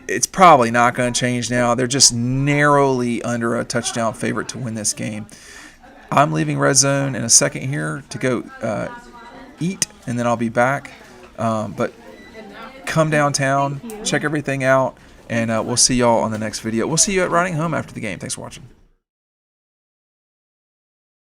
it's probably not going to change now. They're just narrowly under a touchdown favorite to win this game. I'm leaving Red Zone in a second here to go eat, and then I'll be back. But come downtown, check everything out, and we'll see y'all on the next video. We'll see you at Riding Home after the game. Thanks for watching.